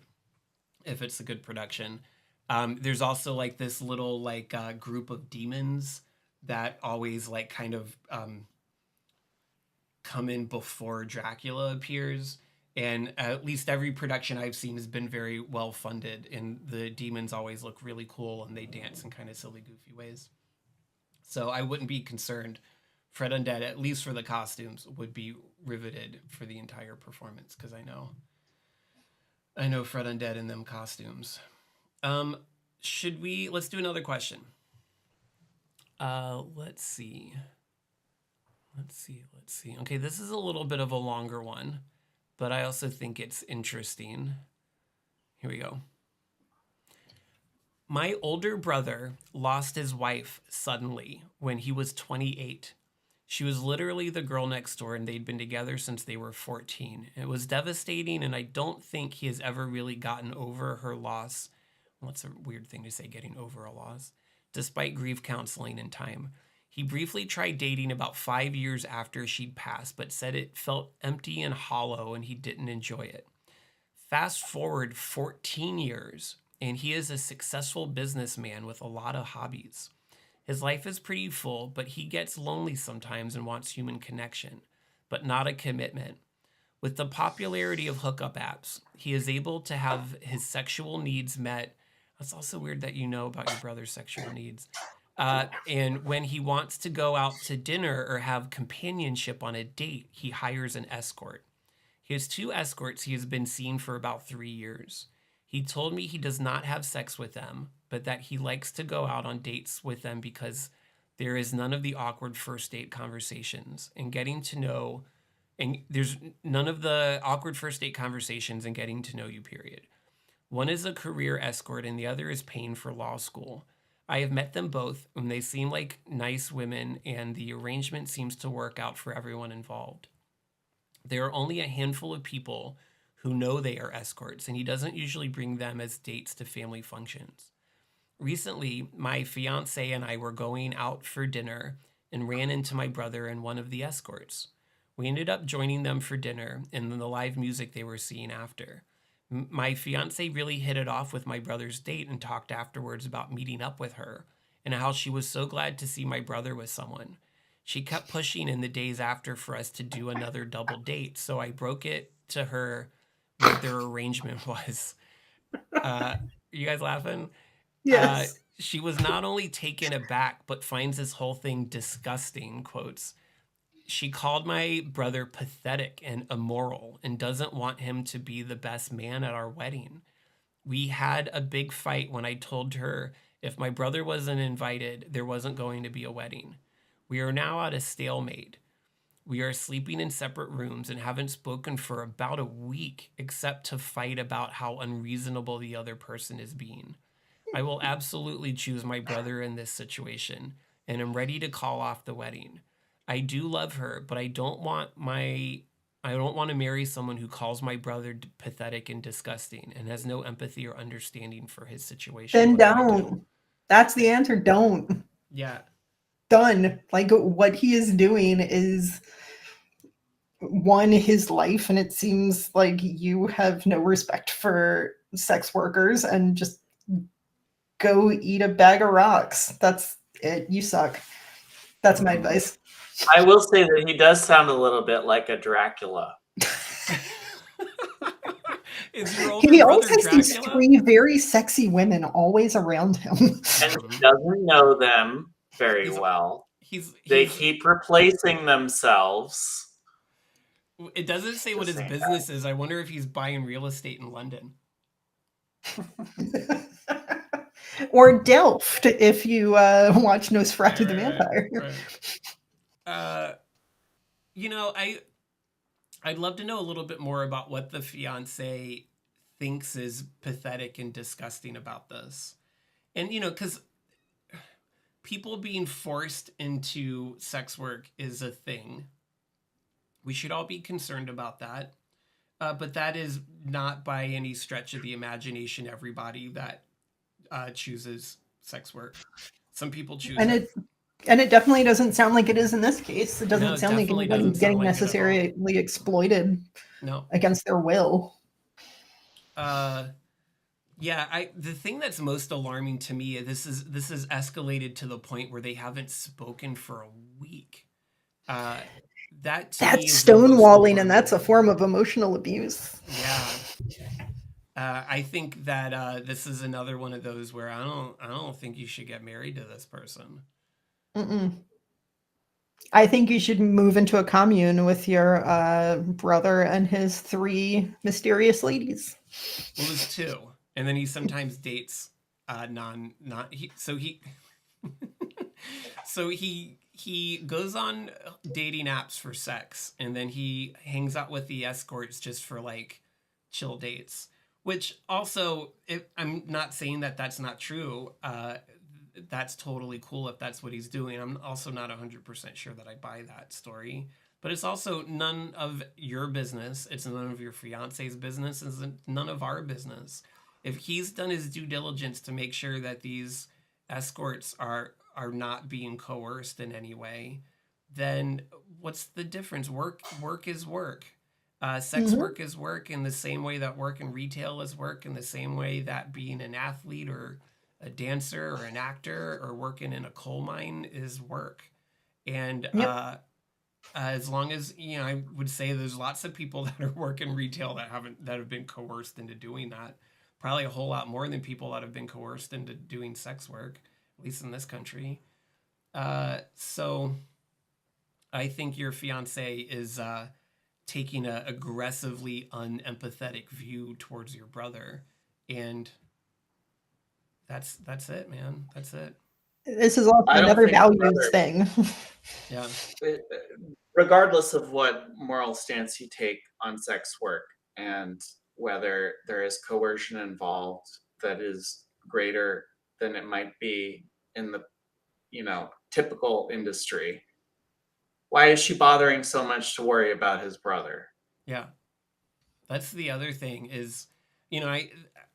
If it's a good production, there's also like this little like group of demons that always like kind of come in before Dracula appears, and at least every production I've seen has been very well funded, and the demons always look really cool and they dance in kind of silly, goofy ways. So I wouldn't be concerned. Fred Undead, at least for the costumes, would be riveted for the entire performance, because I know Fred Undead in them costumes. Let's do another question. Let's see. Okay, this is a little bit of a longer one, but I also think it's interesting. Here we go. My older brother lost his wife suddenly when he was 28. She was literally the girl next door, and they'd been together since they were 14. It was devastating, and I don't think he has ever really gotten over her loss. What's a weird thing to say, getting over a loss? Despite grief counseling and time. He briefly tried dating about 5 years after she'd passed, but said it felt empty and hollow, and he didn't enjoy it. Fast forward 14 years, and he is a successful businessman with a lot of hobbies. His life is pretty full, but he gets lonely sometimes and wants human connection, but not a commitment. With the popularity of hookup apps, he is able to have his sexual needs met. That's also weird that you know about your brother's sexual needs. And when he wants to go out to dinner or have companionship on a date, he hires an escort. He has 2 escorts he has been seeing for about 3 years. He told me he does not have sex with them, but that he likes to go out on dates with them because there is none of the awkward first date conversations and getting to know, and there's none of the awkward first date conversations and getting to know you, period. One is a career escort and the other is paying for law school. I have met them both and they seem like nice women and the arrangement seems to work out for everyone involved. There are only a handful of people who know they are escorts, and he doesn't usually bring them as dates to family functions. Recently, my fiance and I were going out for dinner and ran into my brother and one of the escorts. We ended up joining them for dinner and then the live music they were seeing after. My fiance really hit it off with my brother's date and talked afterwards about meeting up with her and how she was so glad to see my brother with someone. She kept pushing in the days after for us to do another double date, so I broke it to her what their arrangement was. You guys laughing? Yes. She was not only taken aback, but finds this whole thing disgusting, quotes. She called my brother pathetic and immoral and doesn't want him to be the best man at our wedding. We had a big fight when I told her if my brother wasn't invited, there wasn't going to be a wedding. We are now at a stalemate. We are sleeping in separate rooms and haven't spoken for about a week, except to fight about how unreasonable the other person is being. I will absolutely choose my brother in this situation, and am ready to call off the wedding. I do love her, but I don't want to marry someone who calls my brother pathetic and disgusting and has no empathy or understanding for his situation. Then What do I do? don't. That's the answer. Don't. Yeah. Done. Like what he is doing is his life, and it seems like you have no respect for sex workers and just go eat a bag of rocks. That's it. You suck. That's my advice. I will say that he does sound a little bit like a Dracula. Is your older He brother always has Dracula? these 3 very sexy women always around him. And he doesn't know them very well. They keep replacing themselves. It doesn't say what his business is. I wonder if he's buying real estate in London. Or Delft, if you watch Nosferatu the Vampyre. Right. You know, I'd love to know a little bit more about what the fiance thinks is pathetic and disgusting about this. And, you know, because people being forced into sex work is a thing. We should all be concerned about that. But that is not by any stretch of the imagination everybody that chooses sex work. Some people choose it. And it definitely doesn't sound like it is in this case. It doesn't sound like anybody's getting like necessarily exploited against their will. Yeah, the thing that's most alarming to me, this is escalated to the point where they haven't spoken for a week. That's stonewalling, and that's a form of emotional abuse. Yeah. I think that this is another one of those where I don't think you should get married to this person. Mm-mm. I think you should move into a commune with your brother and his 3 mysterious ladies. Well, there's 2, and then he sometimes dates he goes on dating apps for sex, and then he hangs out with the escorts just for like chill dates. Which also, I'm not saying that that's not true. that's totally cool if that's what he's doing. I'm also not 100% sure that I buy that story. But it's also none of your business. It's none of your fiance's business. It's none of our business. If he's done his due diligence to make sure that these escorts are not being coerced in any way, then what's the difference? Work is work. Sex work is work in the same way that work in retail is work, in the same way that being an athlete or a dancer or an actor or working in a coal mine is work. And as long as, I would say there's lots of people that are working retail that have been coerced into doing that. Probably a whole lot more than people that have been coerced into doing sex work, at least in this country. So I think your fiance is taking an aggressively unempathetic view towards your brother, and that's it, man. That's it. This is also another values thing. Yeah. Regardless of what moral stance you take on sex work and whether there is coercion involved that is greater than it might be in the, typical industry, why is she bothering so much to worry about his brother? Yeah. That's the other thing is,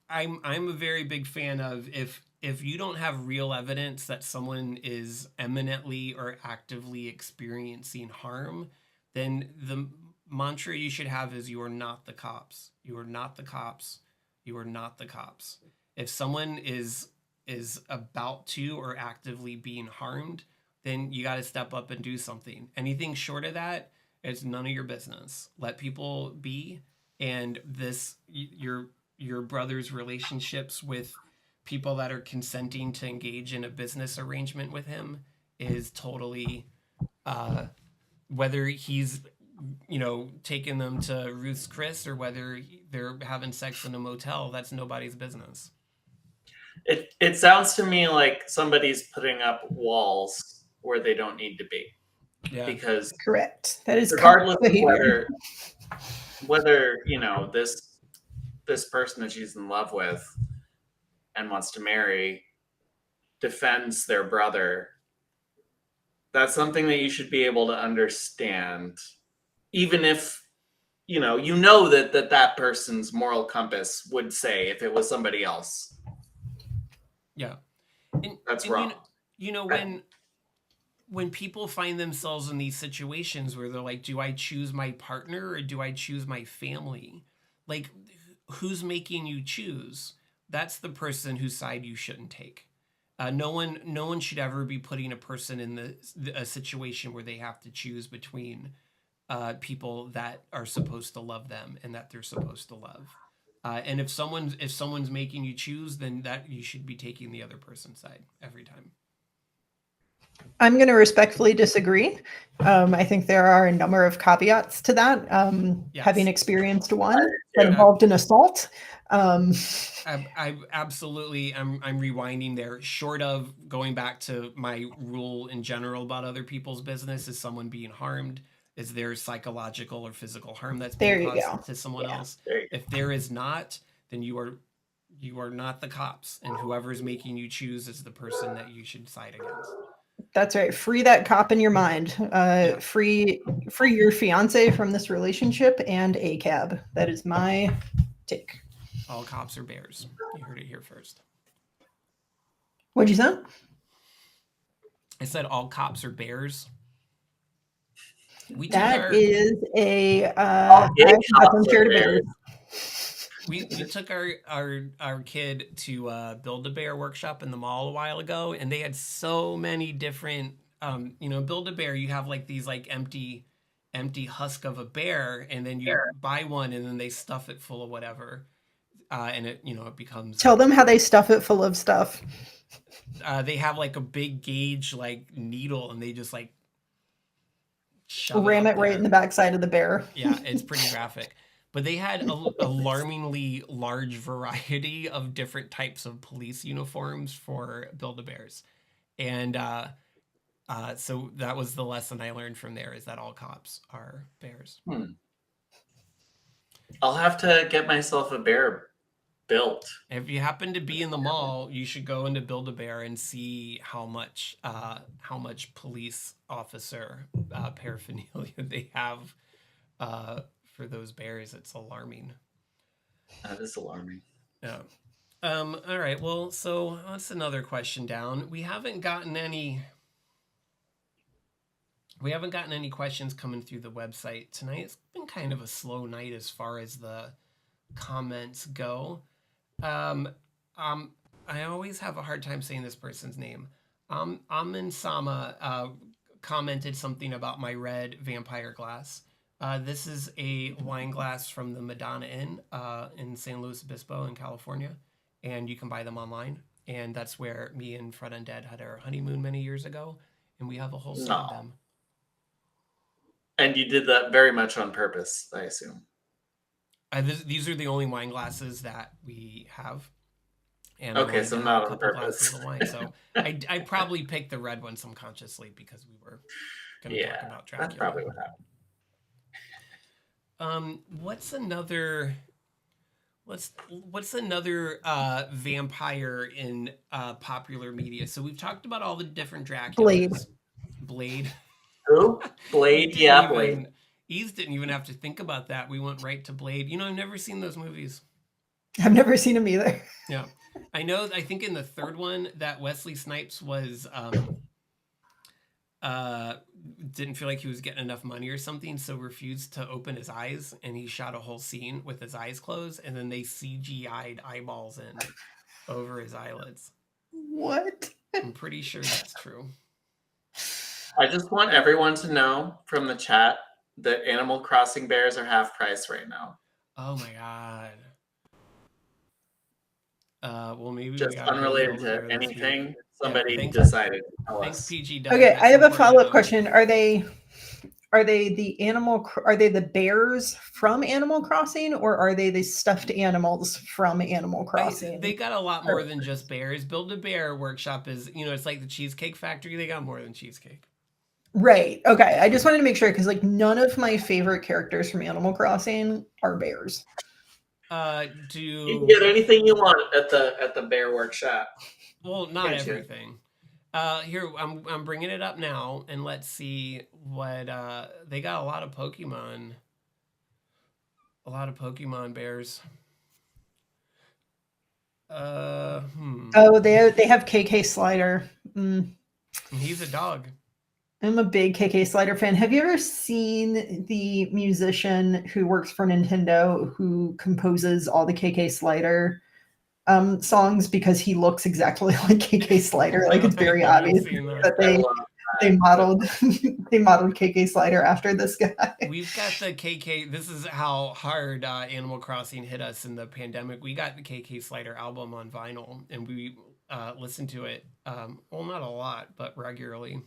I'm a very big fan of if you don't have real evidence that someone is eminently or actively experiencing harm, then the mantra you should have is you are not the cops. You are not the cops. You are not the cops. If someone is about to or actively being harmed, then you got to step up and do something. Anything short of that, it's none of your business. Let people be. And your brother's relationships with people that are consenting to engage in a business arrangement with him is totally, whether he's, taking them to Ruth's Chris or whether they're having sex in a motel, that's nobody's business. It sounds to me like somebody's putting up walls where they don't need to be. Yeah. Because correct. That is regardless of whether this person that she's in love with and wants to marry defends their brother, that's something that you should be able to understand, even if that person's moral compass would say if it was somebody else. Yeah. That's wrong. When people find themselves in these situations where they're like, do I choose my partner or do I choose my family? Like, who's making you choose? That's the person whose side you shouldn't take. No one should ever be putting a person in a situation where they have to choose between people that are supposed to love them and that they're supposed to love. And if someone's making you choose, then that you should be taking the other person's side every time. I'm going to respectfully disagree. I think there are a number of caveats to that. Yes. Having experienced one that involved an assault. I absolutely, I'm rewinding there. Short of going back to my rule in general about other people's business, is someone being harmed? Is there psychological or physical harm that's being caused to someone else? If there is not, then you are not the cops, and whoever's making you choose is the person that you should side against. That's right. Free that cop in your mind. Free your fiance from this relationship and a cab. That is my take. All cops are bears. You heard it here first. What'd you say? I said all cops are bears. We took our kid to Build-A-Bear workshop in the mall a while ago, and they had so many different Build-A-Bear, you have like these like empty husk of a bear, and then you buy one and then they stuff it full of whatever, and it it becomes. Tell them how they stuff it full of stuff. They have like a big gauge like needle, and they just like ram it right in the backside of the bear. Yeah, it's pretty graphic. But they had an alarmingly large variety of different types of police uniforms for Build-A-Bears. And so that was the lesson I learned from there, is that all cops are bears. I'll have to get myself a bear built. If you happen to be in the mall, you should go into Build-A-Bear and see how much police officer paraphernalia they have for those bears. It's alarming. That is alarming. Yeah. All right. Well, so that's another question down. We haven't gotten any questions coming through the website tonight. It's been kind of a slow night as far as the comments go. I always have a hard time saying this person's name. Amin Sama commented something about my red vampire glass. This is a wine glass from the Madonna Inn in San Luis Obispo in California, and you can buy them online. And that's where me and Fred Undead had our honeymoon many years ago, and we have a whole set of them. And you did that very much on purpose, I assume. These are the only wine glasses that we have. And okay, so not on purpose. Of wine, so I probably picked the red one subconsciously because we were going to talk about Dracula. That's probably what happened. What's another vampire in popular media? So we've talked about all the different Draculas. Blade. Who? Blade. Yeah, Blade. Ease didn't even have to think about that. We went right to Blade. You know, I've never seen those movies. I've never seen them either. Yeah. I think in the third one that Wesley Snipes was didn't feel like he was getting enough money or something, so refused to open his eyes, and he shot a whole scene with his eyes closed, and then they CGI'd eyeballs in over his eyelids. What? I'm pretty sure that's true. I just want everyone to know from the chat that Animal Crossing bears are half price right now. Oh my god. Well, maybe just unrelated to anything. Somebody decided to tell us. PG. Okay, I have a follow-up question. Are they the bears from Animal Crossing, or are they the stuffed animals from Animal Crossing? They got a lot more than just bears. Build-A-Bear Workshop is, it's like the Cheesecake Factory. They got more than cheesecake. Right. Okay. I just wanted to make sure because none of my favorite characters from Animal Crossing are bears. You can get anything you want at the Bear Workshop. Well, not everything. Here, I'm bringing it up now, and let's see what they got. A lot of Pokemon bears. Oh, they have KK Slider. He's a dog. I'm a big KK Slider fan. Have you ever seen the musician who works for Nintendo who composes all the KK Slider songs because he looks exactly like KK Slider? Like it's very obvious that they modeled KK Slider after this guy. We've got the KK. This is how hard Animal Crossing hit us in the pandemic. We got the KK Slider album on vinyl, and we listened to it. Well, not a lot, but regularly.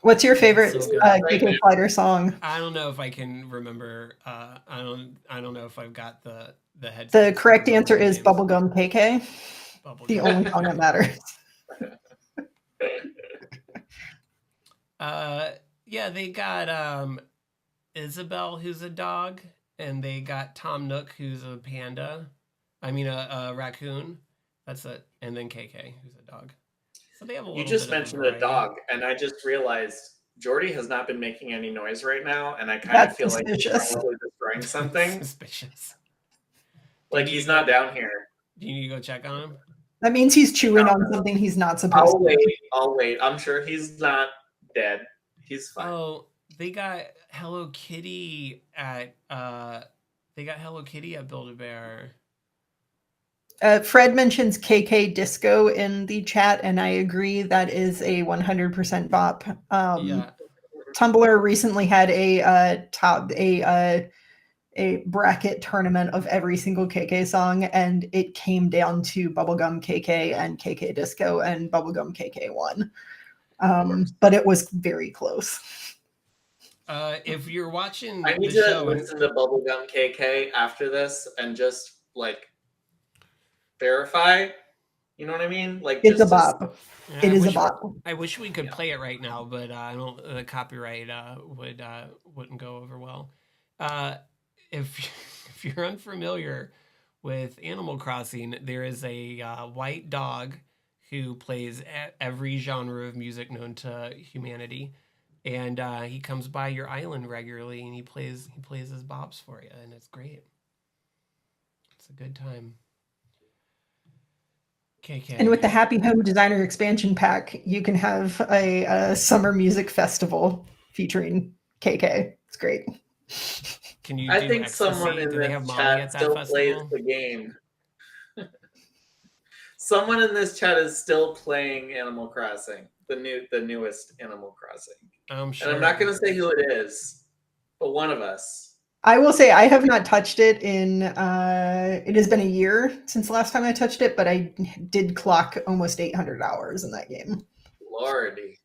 What's your favorite KK Slider song? I don't know if I can remember. I don't know if I've got the head. The correct answer is Bubblegum KK. The only song that matters. Yeah, they got Isabel, who's a dog, and they got Tom Nook, who's a panda. I mean, a raccoon. That's it. And then KK, who's a dog. So they have a little. You just mentioned a dog, and I just realized Jordy has not been making any noise right now, and I kind of feel like he's probably destroying something. Suspicious. Like he's not down here. Do you need to go check on him? That means he's chewing on something he's not supposed to. I'll wait. I'm sure he's not dead. He's fine. Oh, they got Hello Kitty at Build-A-Bear. Fred mentions KK Disco in the chat, and I agree that is a 100% bop. Yeah. Tumblr recently had a bracket tournament of every single KK song, and it came down to Bubblegum KK and KK Disco, and Bubblegum KK won. But it was very close. If you're watching, I need to listen to Bubblegum KK after this and just verify. You know what I mean? Like it's a bop. It is a bop. I wish we could play it right now, but I don't. The copyright wouldn't go over well. If you're unfamiliar with Animal Crossing, there is a white dog who plays every genre of music known to humanity, and he comes by your island regularly, and he plays his bops for you, and it's great. It's a good time. KK. And with the Happy Home Designer expansion pack, you can have a summer music festival featuring KK. It's great. Can you? I think someone in this chat still plays the game. Someone in this chat is still playing Animal Crossing, the newest Animal Crossing. I'm sure. And I'm not going to say who it is, but one of us. I will say I have not touched it in, it has been a year since the last time I touched it, but I did clock almost 800 hours in that game. Lordy.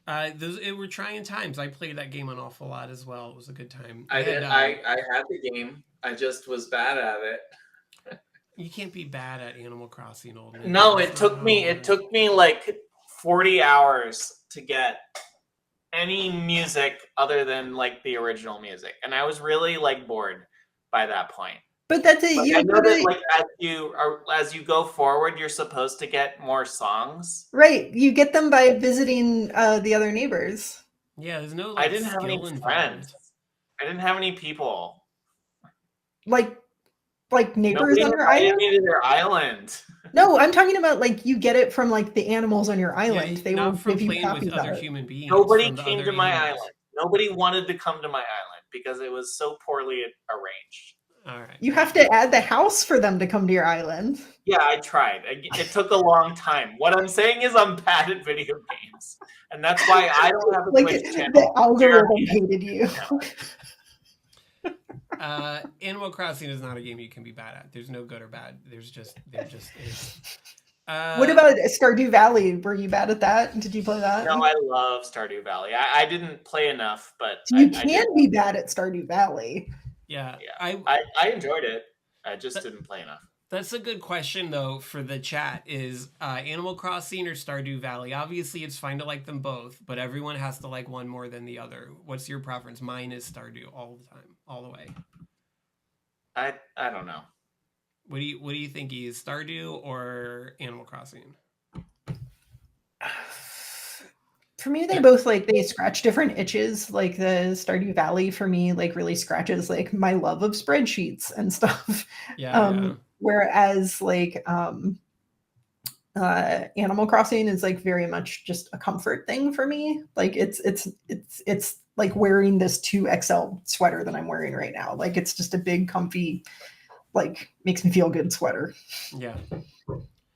It were trying times. I played that game an awful lot as well. It was a good time. I had the game. I just was bad at it. You can't be bad at Animal Crossing, Oldmin. No, it took me like 40 hours to get any music other than like the original music, and I was really like bored by that point. But that's it. I know that like as you go forward, you're supposed to get more songs. Right, you get them by visiting the other neighbors. Yeah, there's no. I didn't have any friends. I didn't have any people. Like neighbors on your island. Nobody to their island. No, I'm talking about like you get it from like the animals on your island. Yeah, they will give you copies with other of it. human beings. Nobody came to my island. Nobody wanted to come to my island because it was so poorly arranged. All right. You have to add the house for them to come to your island. Yeah, I tried. It took a long time. What I'm saying is I'm bad at video games, and that's why I don't have a Twitch channel. The algorithm hated you. Animal Crossing is not a game you can be bad at. There's no good or bad. There just is. What about Stardew Valley? Were you bad at that? Did you play that? No, I love Stardew Valley. I didn't play enough, but you can be bad at Stardew Valley. Yeah. I enjoyed it. I just didn't play enough. That's a good question, though, for the chat is Animal Crossing or Stardew Valley? Obviously, it's fine to like them both, but everyone has to like one more than the other. What's your preference? Mine is Stardew all the time, all the way. I don't know. What do you think he is, Stardew or Animal Crossing? For me, they both they scratch different itches. Like the Stardew Valley for me, like really scratches like my love of spreadsheets and stuff. Yeah. Whereas like Animal Crossing is like very much just a comfort thing for me. Like it's like wearing this 2XL sweater that I'm wearing right now. Like it's just a big, comfy, like makes me feel good sweater. Yeah.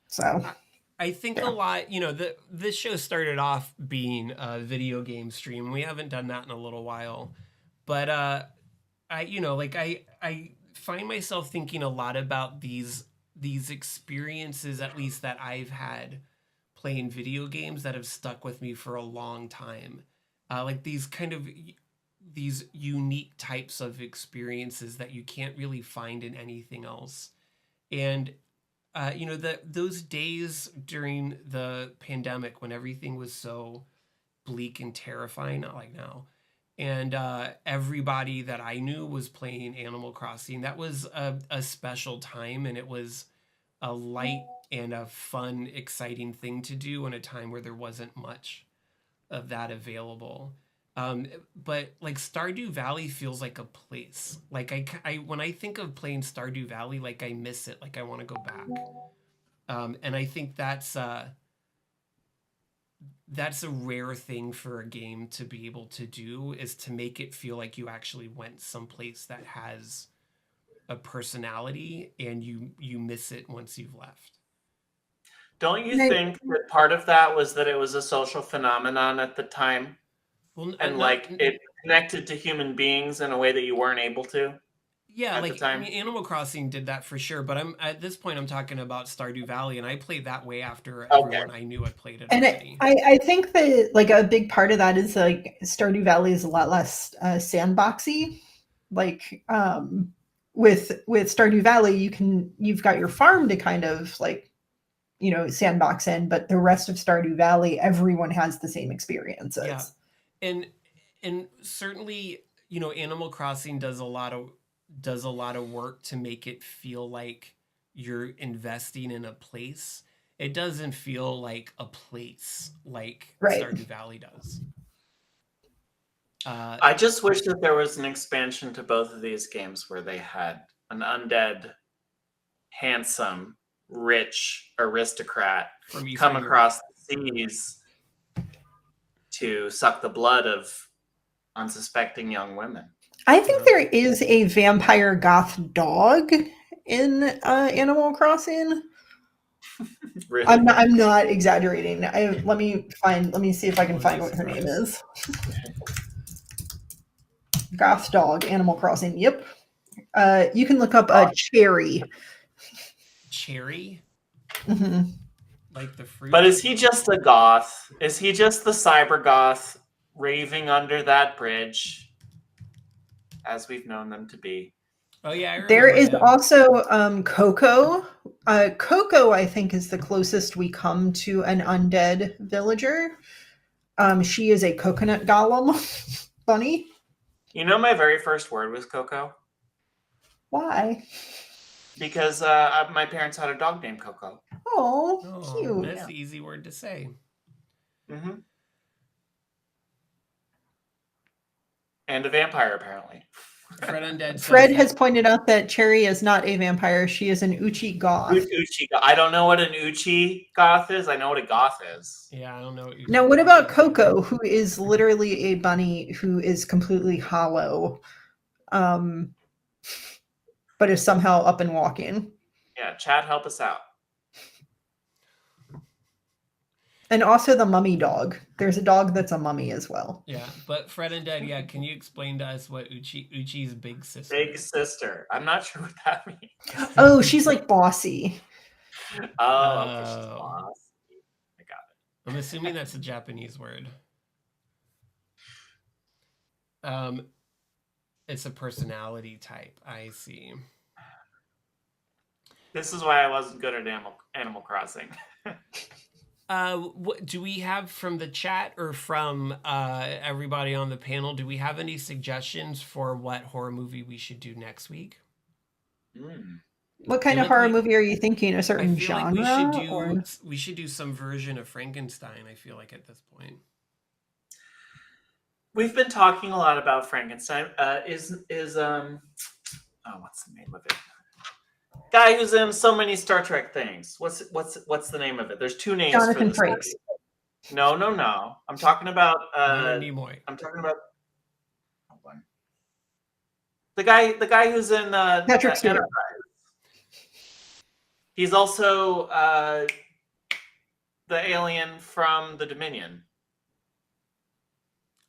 So I think a lot, this show started off being a video game stream. We haven't done that in a little while, but I find myself thinking a lot about these experiences, at least that I've had playing video games that have stuck with me for a long time. Like these unique types of experiences that you can't really find in anything else. And those days during the pandemic when everything was so bleak and terrifying, not like now, and everybody that I knew was playing Animal Crossing, that was a special time, and it was a light and a fun, exciting thing to do in a time where there wasn't much of that available. But like Stardew Valley feels like a place. Like I when I think of playing Stardew Valley, like I miss it. Like I want to go back. And I think that's a rare thing for a game to be able to do, is to make it feel like you actually went someplace that has a personality, and you miss it once you've left. Don't you think that part of that was that it was a social phenomenon at the time? Well, and it connected to human beings in a way that you weren't able to? Yeah, like I mean, Animal Crossing did that for sure, but at this point I'm talking about Stardew Valley, and I played that way after everyone I knew had played it already. I think that like a big part of that is like Stardew Valley is a lot less sandboxy. Like with Stardew Valley, you've got your farm to kind of like sandbox in, but the rest of Stardew Valley, everyone has the same experiences. Yeah. And certainly, Animal Crossing does a lot of does a lot of work to make it feel like you're investing in a place. It doesn't feel like a place like Right. Stardew Valley does. I just wish that there was an expansion to both of these games where they had an undead, handsome, rich aristocrat come across the seas to suck the blood of unsuspecting young women. I think there is a vampire goth dog in Animal Crossing. Really? I'm not exaggerating. Let me see if I can find what her name is. Goth dog, Animal Crossing. Yep. You can look up Cherry. Cherry? Mm-hmm. Like the fruit? But is he just a goth? Is he just the cyber goth raving under that bridge, as we've known them to be? Oh yeah, there is also Coco. Coco, I think, is the closest we come to an undead villager. She is a coconut golem bunny. You know, my very first word was Coco. Why? Because my parents had a dog named Coco. Oh, cute. That's the easy word to say. Mm-hmm. And a vampire, apparently. Fred has pointed out that Cherry is not a vampire. She is an Uchi goth. I don't know what an Uchi goth is. I know what a goth is. Yeah, I don't know. Now, what about Coco, who is literally a bunny who is completely hollow, but is somehow up and walking? Yeah, Chad, help us out. And also the mummy dog. There's a dog that's a mummy as well. Yeah, but Fred Undead, yeah, can you explain to us what Uchi's big sister? Big sister. I'm not sure what that means. Oh, she's like bossy. Oh, okay, she's bossy. I got it. I'm assuming that's a Japanese word. It's a personality type. I see. This is why I wasn't good at Animal Crossing. What do we have from the chat or from everybody on the panel? Do we have any suggestions for what horror movie we should do next week? What kind of horror movie are you thinking? A certain genre? Like we should do some version of Frankenstein, I feel like, at this point. We've been talking a lot about Frankenstein. What's the name of it? Guy who's in so many Star Trek things. What's the name of it? There's two names. Jonathan Frakes. No. I'm talking about Nimoy. I'm talking about the guy who's in Patrick Stewart. Enterprise. He's also the alien from the Dominion.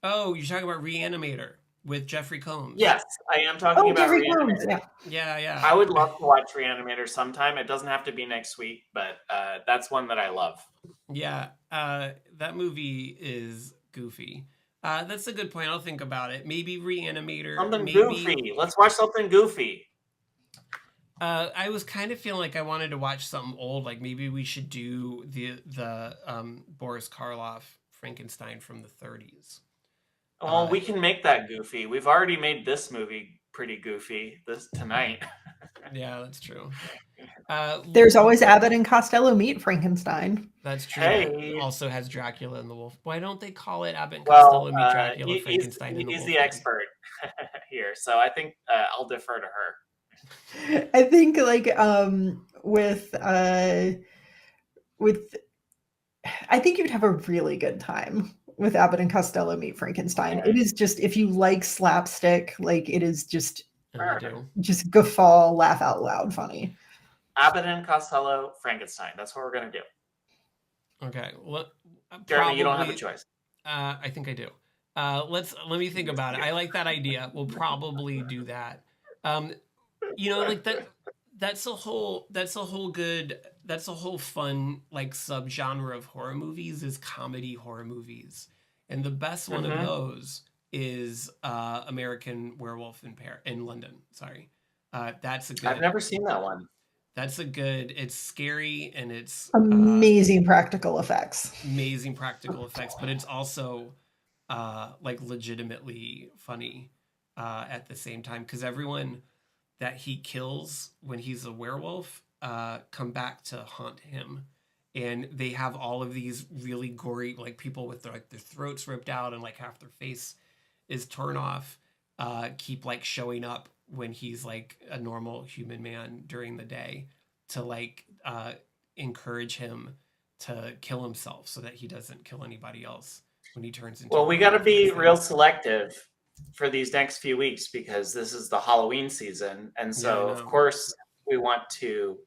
Oh, you're talking about Reanimator with Jeffrey Combs. Yes, I am talking about Jeffrey Reanimator. Combs, yeah. I would love to watch Reanimator sometime. It doesn't have to be next week, but that's one that I love. Yeah, that movie is goofy. That's a good point. I'll think about it. Maybe Reanimator. Something goofy. Let's watch something goofy. I was kind of feeling like I wanted to watch something old. Like maybe we should do the Boris Karloff Frankenstein from the 30s. Well, we can make that goofy. We've already made this movie pretty goofy tonight. Yeah, that's true. There's always Abbott and Costello meet Frankenstein. That's true. Hey. It also has Dracula and the Wolf. Why don't they call it Abbott and Costello meet Dracula, Frankenstein, and the Wolf? He's the expert here, so I think I'll defer to her. I think with I think you'd have a really good time with Abbott and Costello meet Frankenstein. It is just, if you like slapstick, like it is just guffaw, laugh out loud funny. Abbott and Costello Frankenstein. That's what we're gonna do. Okay. Well, Jeremy, you don't have a choice. I think I do. Let me think about it. I like that idea. We'll probably do that. Like that. That's a whole fun like subgenre of horror movies is comedy horror movies, and the best one of those is American Werewolf in London. Sorry, that's a good. I've never seen that one. That's a good. It's scary and it's amazing practical effects. Amazing practical effects, but it's also like legitimately funny at the same time because everyone. that he kills when he's a werewolf come back to haunt him. And they have all of these really gory, like people with their throats ripped out and like half their face is torn off, keep like showing up when he's like a normal human man during the day to like encourage him to kill himself so that he doesn't kill anybody else when he turns into. Well, we got to be real selective for these next few weeks because this is the Halloween season, and so of course we want to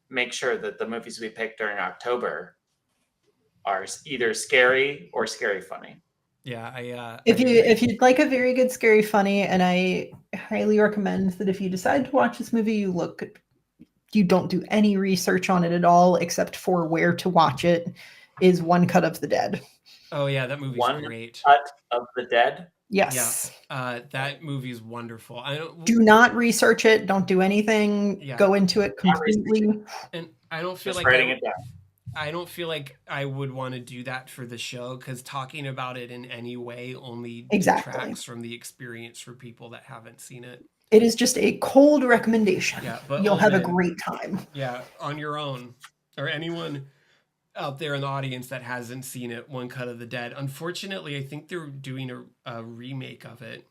make sure that the movies we pick during October are either scary or scary funny. Yeah, if you'd like a very good scary funny, and I highly recommend that if you decide to watch this movie, you don't do any research on it at all except for where to watch it, is One Cut of the Dead. Oh yeah, that movie's great. One Cut of the Dead? Yes. Yeah. That movie's wonderful. Do not research it. Don't do anything. Yeah. Go into it completely. And I don't feel just writing it down. I don't feel like I would want to do that for the show because talking about it in any way only detracts from the experience for people that haven't seen it. It is just a cold recommendation. Yeah, but you'll have a great time. Yeah, on your own. Or anyone out there in the audience that hasn't seen it, One Cut of the Dead. Unfortunately, I think they're doing a remake of it,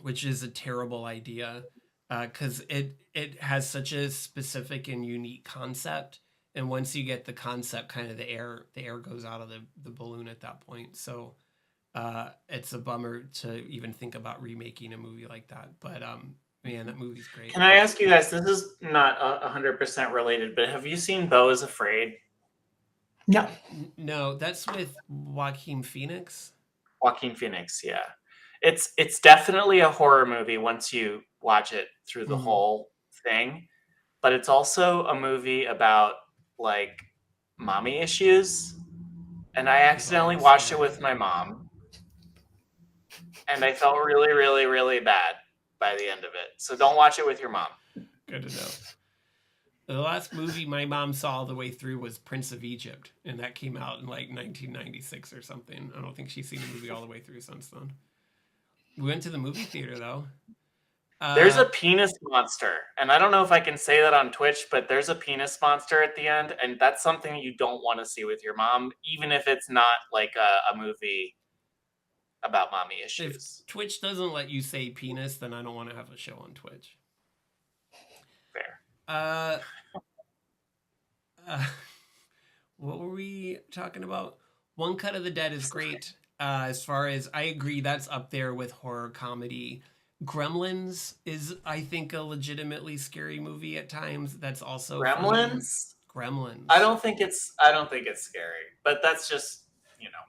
which is a terrible idea because it has such a specific and unique concept. And once you get the concept, kind of the air goes out of the balloon at that point. So it's a bummer to even think about remaking a movie like that. But man, that movie's great. Can I ask you guys, this is not 100% related, but have you seen Beau is Afraid? No, that's with Joaquin Phoenix. Joaquin Phoenix, yeah. It's definitely a horror movie once you watch it through the whole thing. But it's also a movie about like mommy issues. And I accidentally watched it with my mom. And I felt really, really, really bad by the end of it. So don't watch it with your mom. Good to know. The last movie my mom saw all the way through was Prince of Egypt. And that came out in like 1996 or something. I don't think she's seen the movie all the way through since then. We went to the movie theater though. There's a penis monster, and I don't know if I can say that on Twitch, but there's a penis monster at the end, and that's something you don't want to see with your mom, even if it's not like a movie about mommy issues. If Twitch doesn't let you say penis, then I don't want to have a show on Twitch. Fair. What were we talking about? One Cut of the Dead is great. As far as I agree, that's up there with horror comedy. Gremlins is, I think, a legitimately scary movie at times. That's also Gremlins. Gremlins. I don't think it's scary, but that's just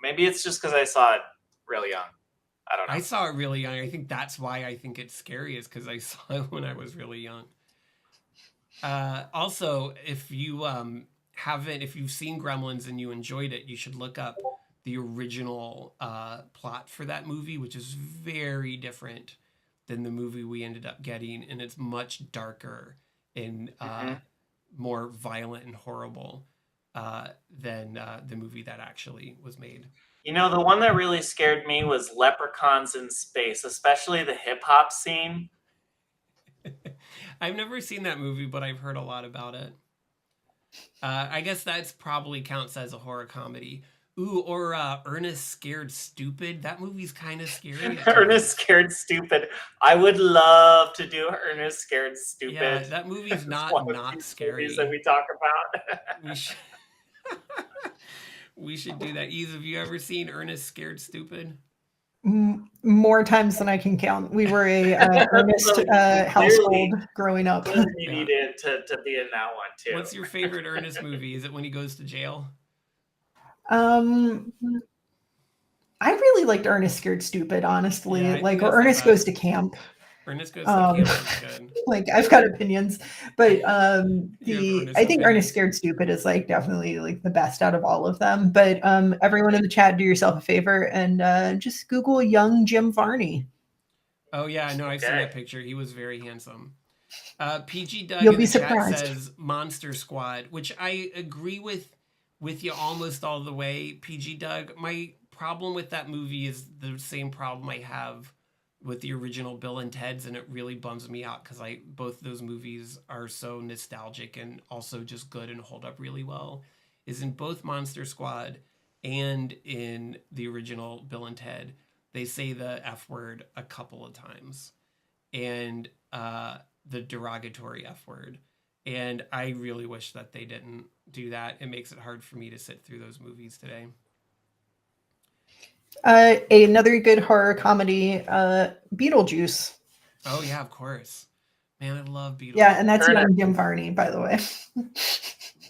maybe it's just because I saw it really young. I don't know. I saw it really young. I think that's why I think it's scary is because I saw it when I was really young. Also, if you if you've seen Gremlins and you enjoyed it, you should look up the original plot for that movie, which is very different than the movie we ended up getting, and it's much darker and more violent and horrible than the movie that actually was made. The one that really scared me was Leprechauns in Space, especially the hip-hop scene. I've never seen that movie, but I've heard a lot about it. I guess that's probably counts as a horror comedy. Ooh, or Ernest Scared Stupid. That movie's kind of scary. Ernest Scared Stupid. I would love to do Ernest Scared Stupid. Yeah, that movie's not scary. Movies that we talk about. We should do that. Eve, have you ever seen Ernest Scared Stupid? More times than I can count. We were a Ernest household growing up. You needed to be in that one too. What's your favorite Ernest movie? Is it when he goes to jail? I really liked Ernest Scared Stupid, honestly. Or Ernest Goes to Camp. Ernest Goes to Camp is good. Like, I've got opinions, but I think Ernest Scared Stupid is like definitely like the best out of all of them. But everyone in the chat, do yourself a favor and just Google young Jim Varney. Oh yeah, no, I've seen that picture. He was very handsome. PG Doug You'll in be the chat surprised. says Monster Squad, which I agree with you almost all the way, PG Doug. My problem with that movie is the same problem I have with the original Bill and Ted's, and it really bums me out because both those movies are so nostalgic and also just good and hold up really well. Is in both Monster Squad and in the original Bill and Ted, they say the F word a couple of times, and the derogatory F word. And I really wish that they didn't do that. It makes it hard for me to sit through those movies today. Another good horror comedy, Beetlejuice. Oh yeah, of course. Man, I love Beetlejuice. Yeah, and that's young Jim Varney, by the way.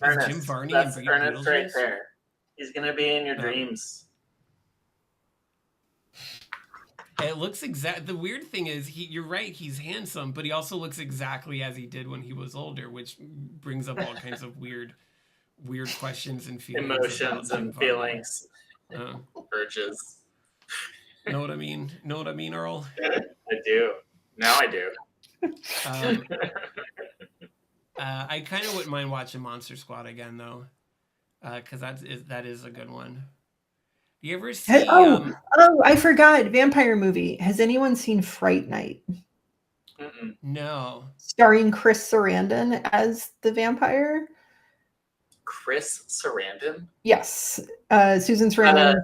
Ernest, Jim Varney that's and Ernest right Beetlejuice? there. He's gonna be in your dreams. It looks the weird thing is you're right, he's handsome, but he also looks exactly as he did when he was older, which brings up all kinds of weird questions and feelings. Emotions and feelings. Urges. Know what I mean? Know what I mean, Earl? I do. Now I do. I kind of wouldn't mind watching Monster Squad again, though, because that is a good one. You ever see? I forgot. Vampire movie. Has anyone seen Fright Night? No. Starring Chris Sarandon as the vampire. Chris Sarandon? Yes. Susan Sarandon's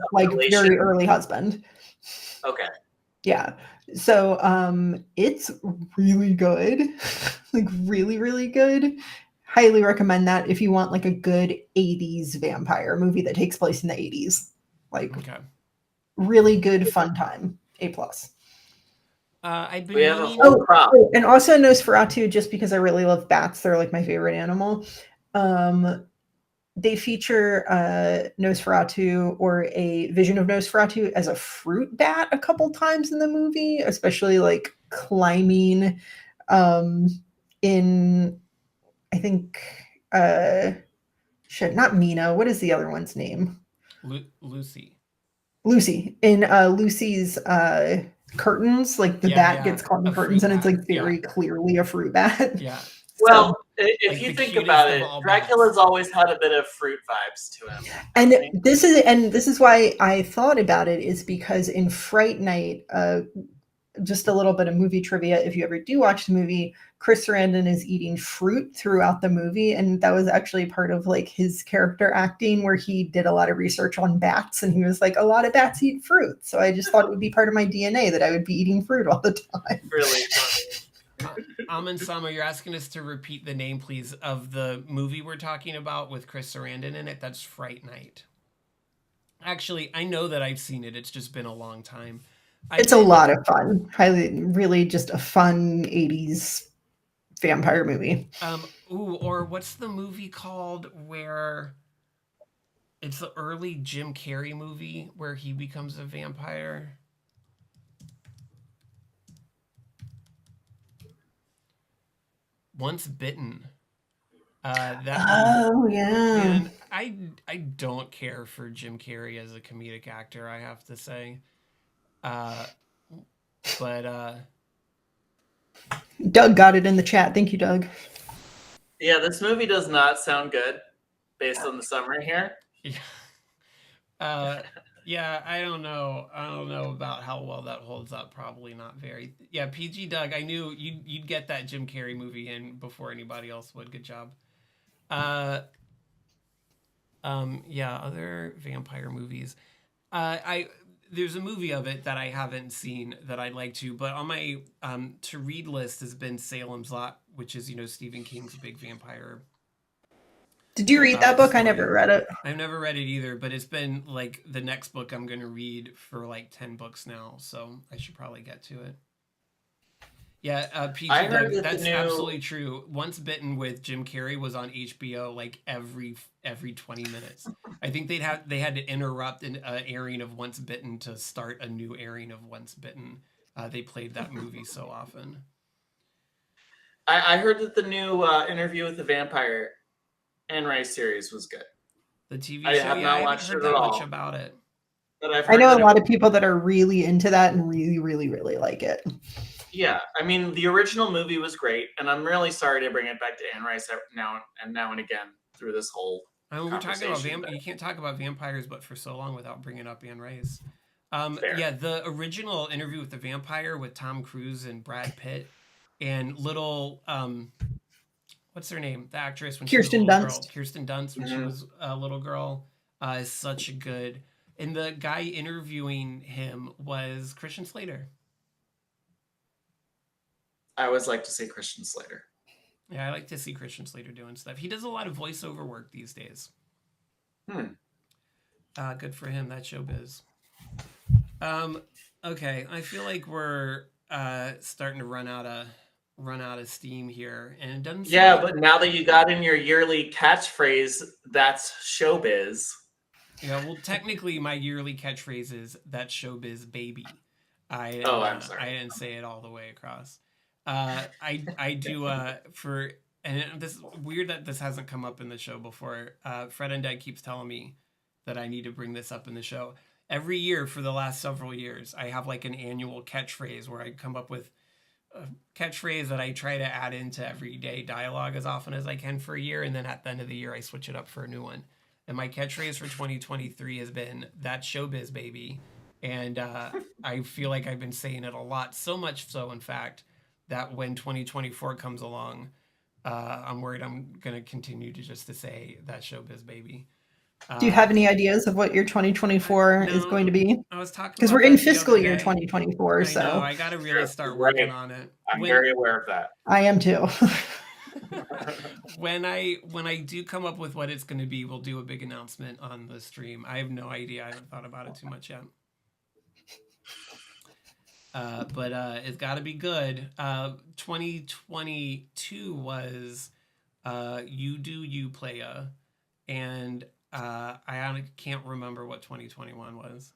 very early husband. Okay. Yeah. So it's really good. Like really, really good. Highly recommend that if you want like a good 80s vampire movie that takes place in the 80s. Like really good fun time. A+. I've been and also Nosferatu, just because I really love bats. They're like my favorite animal. They feature Nosferatu or a vision of Nosferatu as a fruit bat a couple times in the movie, especially like climbing in, I think, not Mina. What is the other one's name? Lucy. In Lucy's curtains, like the bat gets caught in the curtains, and it's like very clearly a fruit bat. Yeah. Well, if you think about it, Dracula's always had a bit of fruit vibes to him. And this is why I thought about it, is because in Fright Night, just a little bit of movie trivia. If you ever do watch the movie, Chris Sarandon is eating fruit throughout the movie. And that was actually part of like his character acting, where he did a lot of research on bats. And he was like, a lot of bats eat fruit. So I just thought it would be part of my DNA that I would be eating fruit all the time. Really funny. Amin Sama, you're asking us to repeat the name, please, of the movie we're talking about with Chris Sarandon in it. That's Fright Night. Actually, I know that I've seen it. It's just been a long time. It's a lot of fun. Really just a fun 80s vampire movie. Or what's the movie called where it's the early Jim Carrey movie where he becomes a vampire? Once Bitten. Man, I don't care for Jim Carrey as a comedic actor, I have to say. But Doug got it in the chat. Thank you, Doug. Yeah, this movie does not sound good based on the summary here. Yeah, I don't know about how well that holds up. Probably not very. Yeah, PG Doug, I knew you'd get that Jim Carrey movie in before anybody else would. Good job. Other vampire movies. There's a movie of it that I haven't seen that I'd like to, but on my to read list has been Salem's Lot, which is, Stephen King's big vampire. Did you read that book? I never read it. I've never read it either, but it's been like the next book I'm going to read for like 10 books now, so I should probably get to it. Yeah, PG Doug, that's absolutely true. Once Bitten with Jim Carrey was on HBO like every 20 minutes. I think they had to interrupt an airing of Once Bitten to start a new airing of Once Bitten. They played that movie so often. I heard that the new Interview with the Vampire Anne Rice series was good. The TV show, I haven't heard that much about it. I know a lot of people that are really into that and really, really, really like it. Yeah, I mean, the original movie was great, and I'm really sorry to bring it back to Anne Rice now and again through this whole we're talking about you can't talk about vampires, but for so long without bringing up Anne Rice. Fair. Yeah, the original Interview with the Vampire with Tom Cruise and Brad Pitt and little what's her name? The actress when she was a Kirsten little girl. Dunst. Kirsten Dunst when she was a little girl is such a good. And the guy interviewing him was Christian Slater. I always like to see Christian Slater. Yeah, I like to see Christian Slater doing stuff. He does a lot of voiceover work these days. Good for him. That's showbiz. Okay, I feel like we're starting to run out of steam here, and it doesn't. Yeah, but now that you got in your yearly catchphrase, that's showbiz. Yeah, well, technically, my yearly catchphrase is "That's showbiz, baby." I'm sorry. I didn't say it all the way across. I do for, and this is weird that this hasn't come up in the show before. Fred and Dad keeps telling me that I need to bring this up in the show. Every year for the last several years, I have like an annual catchphrase where I come up with a catchphrase that I try to add into everyday dialogue as often as I can for a year, and then at the end of the year, I switch it up for a new one. And my catchphrase for 2023 has been "That's showbiz, baby," and I feel like I've been saying it a lot, so much so, in fact, that when 2024 comes along, I'm worried I'm gonna continue to say "That's showbiz, baby." Do you have any ideas of what your 2024 is going to be? I was talking because we're in fiscal year 2024. I know, I got to really start working on it. I'm very aware of that. I am too. When I do come up with what it's going to be, we'll do a big announcement on the stream. I have no idea. I haven't thought about it too much yet. But it's got to be good. 2022 was You Do You Playa, and I can't remember what 2021 was.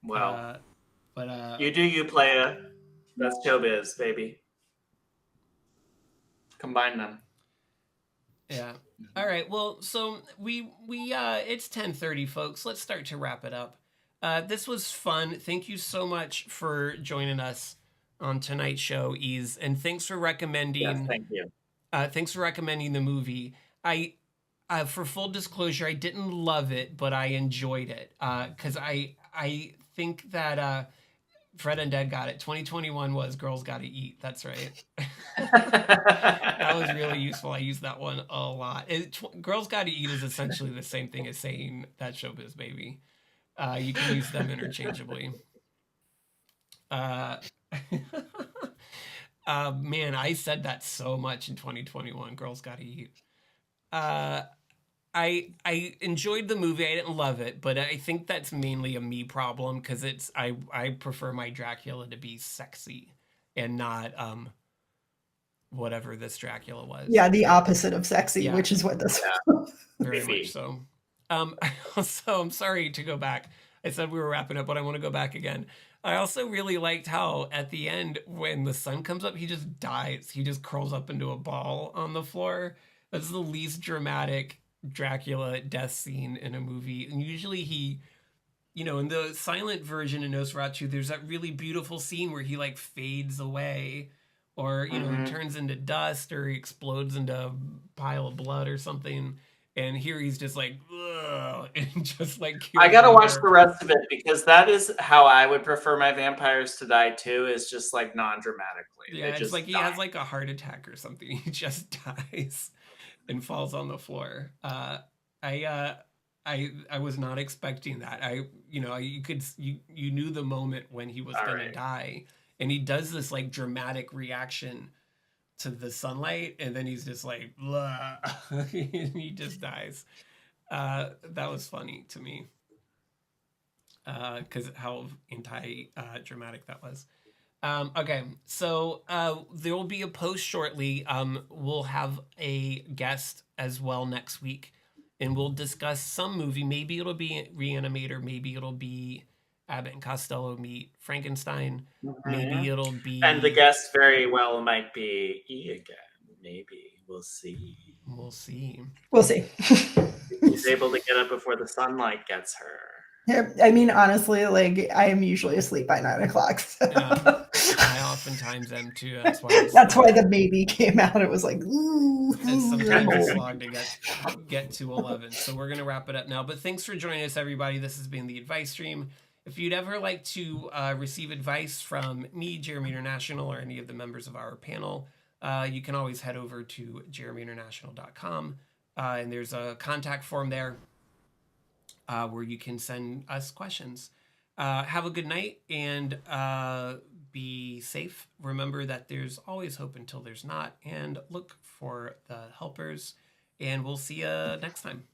Well, but You Do You Playa. That's showbiz, baby. Combine them. Yeah. All right. Well, so we it's 10:30, folks. Let's start to wrap it up. This was fun. Thank you so much for joining us on tonight's show, Ease, and thanks for recommending. Yes, thank you. Thanks for recommending the movie. For full disclosure, I didn't love it, but I enjoyed it because I think that Fred and Dad got it. 2021 was Girls Gotta Eat. That's right. That was really useful. I used that one a lot. Girls Gotta Eat is essentially the same thing as saying "That showbiz, baby." You can use them interchangeably. Man, I said that so much in 2021. Girls Gotta Eat. I enjoyed the movie. I didn't love it, but I think that's mainly a me problem because I prefer my Dracula to be sexy and not whatever this Dracula was. Yeah, the opposite of sexy, which is what this was. Very much so. Also, I'm sorry to go back. I said we were wrapping up, but I want to go back again. I also really liked how at the end, when the sun comes up, he just dies. He just curls up into a ball on the floor. That's the least dramatic Dracula death scene in a movie. And usually he, in the silent version of Nosferatu, there's that really beautiful scene where he like fades away or, he turns into dust or he explodes into a pile of blood or something. And here he's just like, ugh, and just like. I gotta watch the rest of it because that is how I would prefer my vampires to die too. Is just like non-dramatically. Yeah, it's like he has like a heart attack or something. He just dies and falls on the floor. I was not expecting that. You knew the moment when he was gonna die, and he does this like dramatic reaction to the sunlight, and then he's just like, blah, and he just dies. That was funny to me because how anti-dramatic that was. Okay, so there will be a post shortly. We'll have a guest as well next week, and we'll discuss some movie. Maybe it'll be Reanimator. Maybe it'll be Abbott and Costello Meet Frankenstein. Maybe it'll be... And the guest very well might be E again. Maybe. We'll see. We'll see. She's able to get up before the sunlight gets her. Yeah, I mean, honestly, like I am usually asleep by 9 o'clock. So. I oftentimes am too. That's why. That's why the maybe came out. It was like, ooh, It's sometimes a ooh. slog to get to 11. So we're gonna wrap it up now. But thanks for joining us, everybody. This has been the Advice Stream. If you'd ever like to receive advice from me, Jeremy International, or any of the members of our panel, you can always head over to jeremyinternational.com, and there's a contact form there where you can send us questions. Have a good night and be safe. Remember that there's always hope until there's not, and look for the helpers. And we'll see you next time.